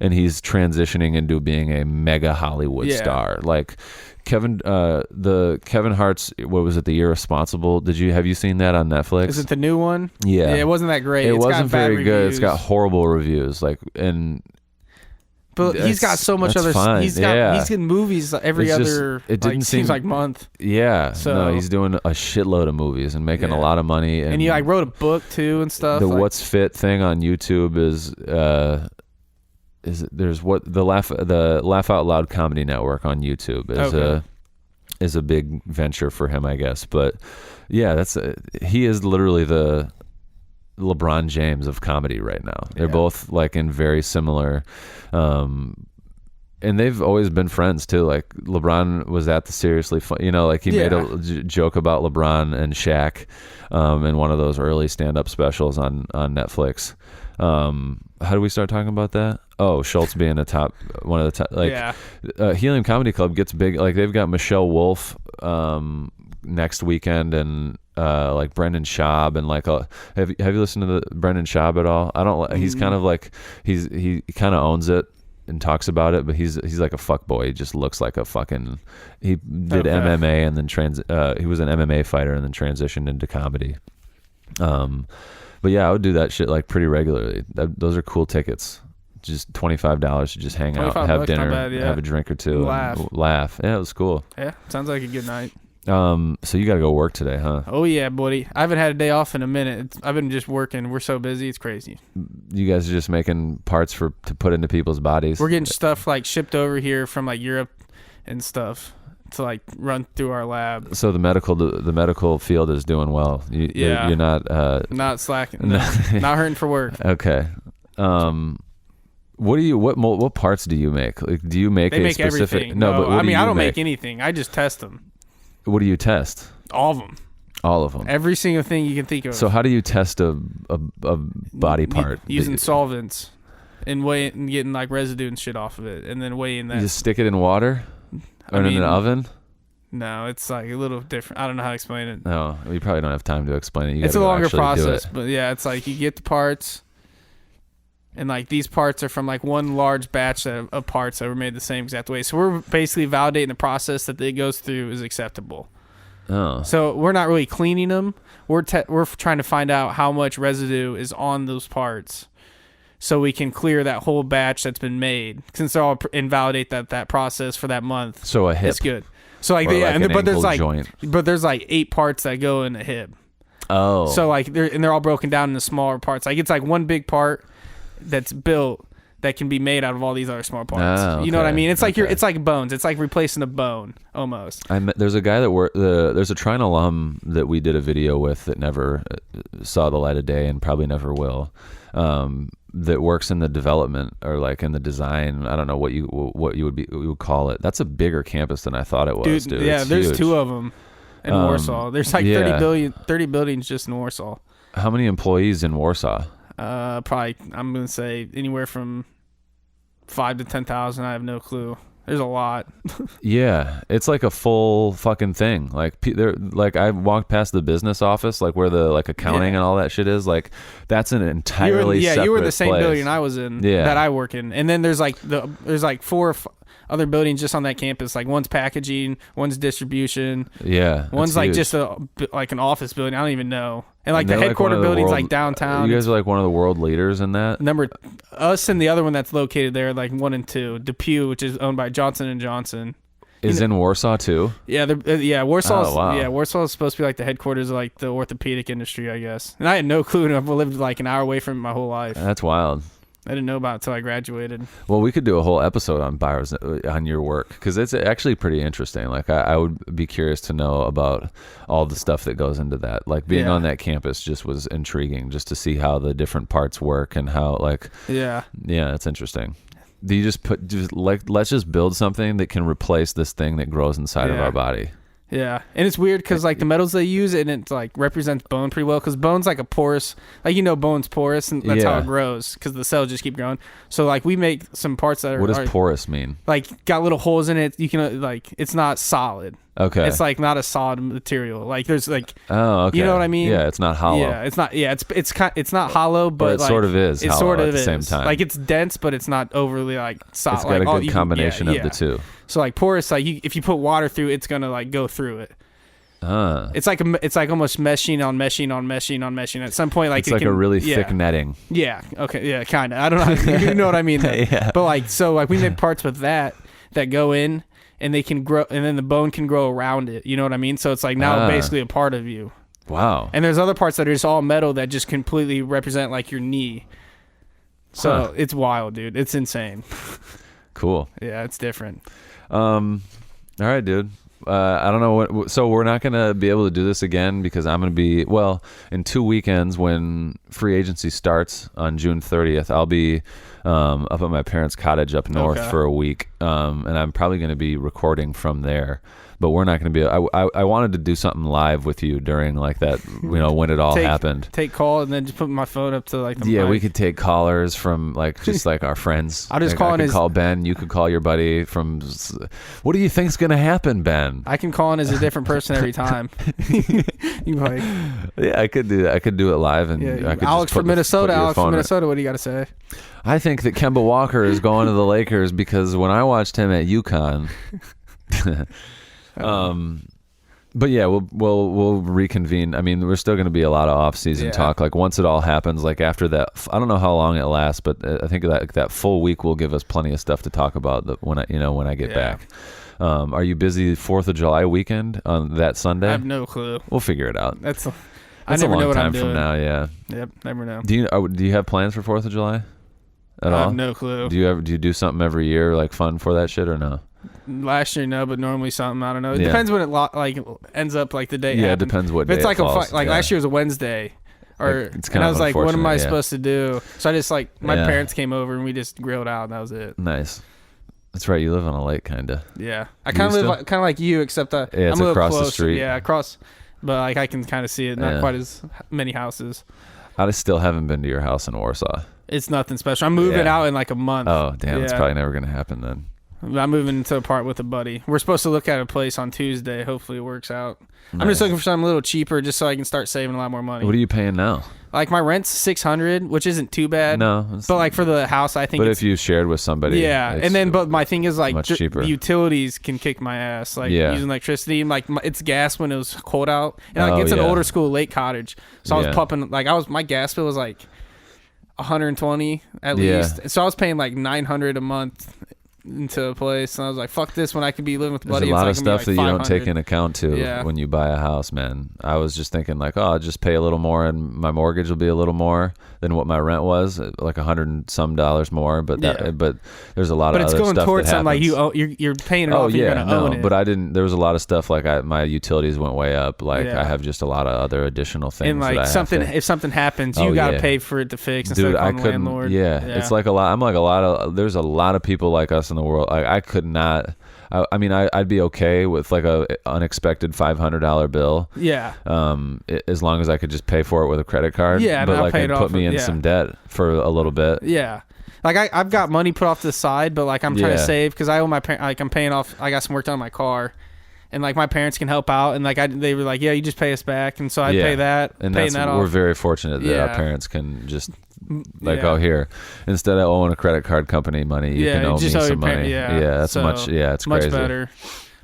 And he's transitioning into being a mega Hollywood star. Like Kevin Hart's, what was it, The Irresponsible? Have you seen that on Netflix? Is it the new one? Yeah. It wasn't that great. It wasn't very good. It's got horrible reviews. But he's got so much other. Fine. He's getting movies every other. It didn't seem like month. Yeah. So no, he's doing a shitload of movies and making a lot of money. And he like wrote a book too and stuff. The What's Fit thing on YouTube the Laugh Out Loud Comedy Network on YouTube is a big venture for him, I guess. But yeah, he is literally the LeBron James of comedy right now. They're both like in very similar, and they've always been friends too. Like LeBron was at the Seriously Fun, like he made a joke about LeBron and Shaq in one of those early stand-up specials on Netflix. How do we start talking about that? Oh, Schultz being one of the top, Helium Comedy Club gets big. Like they've got Michelle Wolf next weekend and like Brendan Schaub and like have you listened to the Brendan Schaub at all? I don't. He's kind of like he kind of owns it and talks about it, but he's like a fuck boy. He just looks like a fucking. He did MMA and then he was an MMA fighter and then transitioned into comedy. But yeah, I would do that shit like pretty regularly. Those are cool tickets. Just $25 to just hang out, have dinner, have a drink or two, laugh. Yeah, it was cool. Yeah, sounds like a good night. So you got to go work today, huh? Oh yeah, buddy. I haven't had a day off in a minute. I've been just working. We're so busy, it's crazy. You guys are just making parts to put into people's bodies. We're getting stuff like shipped over here from like Europe and stuff to like run through our lab. So the medical field is doing well. You're not slacking. No, not hurting for work. Okay. What parts do you make? Like, do you make they a make specific? Everything. No, but I don't make anything. I just test them. What do you test? All of them. All of them. Every single thing you can think of. So how do you test a body part? Using solvents and getting like residue and shit off of it, and then weighing that. You just stick it in water or in an oven? No, it's like a little different. I don't know how to explain it. No, you probably don't have time to explain it. It's a longer process, but yeah, it's like you get the parts. And like these parts are from like one large batch of parts that were made the same exact way. So we're basically validating the process that it goes through is acceptable. Oh. So we're not really cleaning them. We're trying to find out how much residue is on those parts, so we can clear that whole batch that's been made. Since they're all invalidate that process for that month. So a hip. It's good. So like but there's like 8 parts that go in a hip. Oh. So like they're all broken down into smaller parts. Like it's like one big part that's built that can be made out of all these other small parts. Okay. You know what I mean? It's like it's like bones. It's like replacing a bone almost. There's a guy there's a Trine alum that we did a video with that never saw the light of day and probably never will. That works in the development or like in the design. I don't know what you would call it. That's a bigger campus than I thought it was, dude. Yeah, it's there's huge. 2 of them in Warsaw. There's like 30 buildings just in Warsaw. How many employees in Warsaw? Probably I'm gonna say anywhere from 5 to 10,000. I have no clue. There's a lot. Yeah, it's like a full fucking thing. Like I walked past the business office, like where the like accounting and all that shit is. Like that's an entirely separate you were the same place. building I was in that I work in, and then there's like 4 other buildings just on that campus. Like one's packaging, one's distribution. Yeah, one's like huge. just like an office building. I don't even know. And like the headquarter building's like downtown. You guys are like one of the world leaders in that. Us and the other one that's located there, like 1 and 2, Depew, which is owned by Johnson & Johnson. Is in Warsaw too? Yeah, Warsaw. Oh, wow. Yeah, Warsaw is supposed to be like the headquarters of like the orthopedic industry, I guess. And I had no clue. I've lived like an hour away from it my whole life. That's wild. I didn't know about it until I graduated. Well, we could do a whole episode on your work because it's actually pretty interesting. Like I would be curious to know about all the stuff that goes into that. Like being on that campus just was intriguing, just to see how the different parts work and how yeah, it's interesting. Do you let's just build something that can replace this thing that grows inside of our body? Yeah, and it's weird because like the metals they use, and it like represents bone pretty well because bone's like a porous, like bone's porous, and that's how it grows because the cells just keep growing. So like we make some parts that are. What does porous mean? Like got little holes in it. You can like it's not solid. Okay. It's like not a solid material. Like there's like. Oh, okay. You know what I mean? Yeah, it's not hollow. Yeah, it's not. Yeah, it's not hollow, but it like, sort of is. It sort of at the same time. Like it's dense, but it's not overly like solid. It's got a good combination of the two. So like porous, like if you put water through, it's gonna like go through it. It's like almost meshing on meshing on meshing on meshing. At some point, like it's like a really thick netting. Yeah. Okay. Yeah. Kind of. I don't know. You know what I mean? Yeah. But like, so like we make parts with that go in, and they can grow, and then the bone can grow around it. You know what I mean? So it's like now basically a part of you. Wow. And there's other parts that are just all metal that just completely represent like your knee. So it's wild, dude. It's insane. Cool. Yeah, it's different. All right, dude. I don't know so we're not going to be able to do this again because I'm going to be, in 2 weekends when free agency starts on June 30th, I'll be up at my parents' cottage up north for a week. And I'm probably going to be recording from there. But we're not going to be. I wanted to do something live with you during like that, when it all happened. Take call and then just put my phone up to like the mic. We could take callers from like just like our friends. I'll just call Ben. You could call your buddy from. What do you think's going to happen, Ben? I can call in as a different person every time. You like? Yeah, I could do that. I could do it live and I could Alex from Minnesota. Alex from Minnesota. What do you got to say? I think that Kemba Walker is going to the Lakers because when I watched him at UConn. But yeah, we'll reconvene. I mean, we're still going to be a lot of off-season talk. Like once it all happens, like after that, I don't know how long it lasts, but I think that full week will give us plenty of stuff to talk about when I get back. Are you busy 4th of July weekend on that Sunday? I have no clue. We'll figure it out. That's a long time from now. Yeah. Yep. Never know. Do you have plans for 4th of July? At all? I have no clue. Do you do something every year like fun for that shit or no? Last year, no, but normally something. I don't know. It depends when it ends up like the day. Yeah, it depends what day. If it's like it falls. last year was a Wednesday, it's kind and I of was like, what am I supposed to do? So I just my Yeah. parents came over and we just grilled out, and that was it. Nice. That's right. You live on a lake, kind of. Yeah, I kind of live kind of like you, except I'm it's a little across closer. the street. Yeah, across, but like I can kind of see it. Not quite as many houses. I still haven't been to your house in Warsaw. It's nothing special. I'm moving out in like a month. Oh, damn. It's probably never going to happen then. I'm moving into a part with a buddy. We're supposed to look at a place on Tuesday. Hopefully it works out. Nice. I'm just looking for something a little cheaper just so I can start saving a lot more money. What are you paying now? Like my rent's $600, which isn't too bad. No. But like for the house, I think But if you shared with somebody. Yeah. And then, but my thing is like much cheaper. The utilities can kick my ass. Like using electricity. Like it's gas when it was cold out. And like it's an older school lake cottage. So I was pumping, my gas bill was like $120 at least. So I was paying like $900 a month into a place, and I was like, fuck this when I could be living with a buddy. There's a lot of stuff that you don't take into account when you buy a house, man. I was just thinking like, I'll just pay a little more and my mortgage will be a little more than what my rent was, like $100 and some more, but there's a lot of other stuff. But it's going towards something like you're paying it off, you're gonna own it. But I didn't. There was a lot of stuff like my utilities went way up. Like I have just a lot of other additional things. And like if something happens, you gotta pay for it to fix instead of calling the landlord. It's like a lot. I'm like a lot of. There's a lot of people like us in the world. I could not. I mean, I'd be okay with like a unexpected $500 bill. Yeah. As long as I could just pay for it with a credit card. Yeah. But like, it'd put me in some debt for a little bit. Yeah. Like I've got money put off to the side, but like I'm trying to save because I owe my parents. Like I'm paying off. I got some work done on my car, and like my parents can help out. And like they were like, yeah, you just pay us back, and so I pay that. And paying that off. We're very fortunate that our parents can just Like, oh, here, instead of owing a credit card company money, you can owe me some money. That's it's much crazy. better.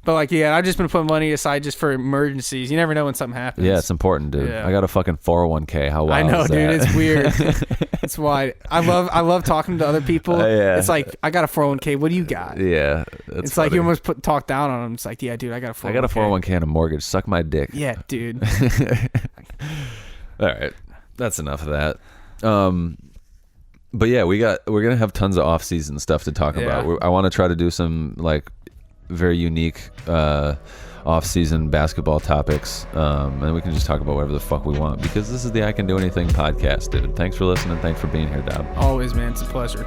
But like, I've just been putting money aside just for emergencies. You never know when something happens. Yeah, it's important, dude. I got a fucking 401k. How wild I know, is dude. that? It's weird. It's why I love talking to other people. It's like, I got a 401k. What do you got? Yeah, it's funny. Like you almost talk down on them. It's like, yeah, dude, I got a 401k. I got a 401k and a mortgage. Suck my dick. Yeah, dude. All right, that's enough of that. But yeah, we're gonna have tons of off-season stuff to talk about. I want to try to do some like very unique off-season basketball topics, and we can just talk about whatever the fuck we want, because this is the I Can Do Anything podcast, dude. Thanks for listening. Thanks for being here, Daub. Always, man. It's a pleasure.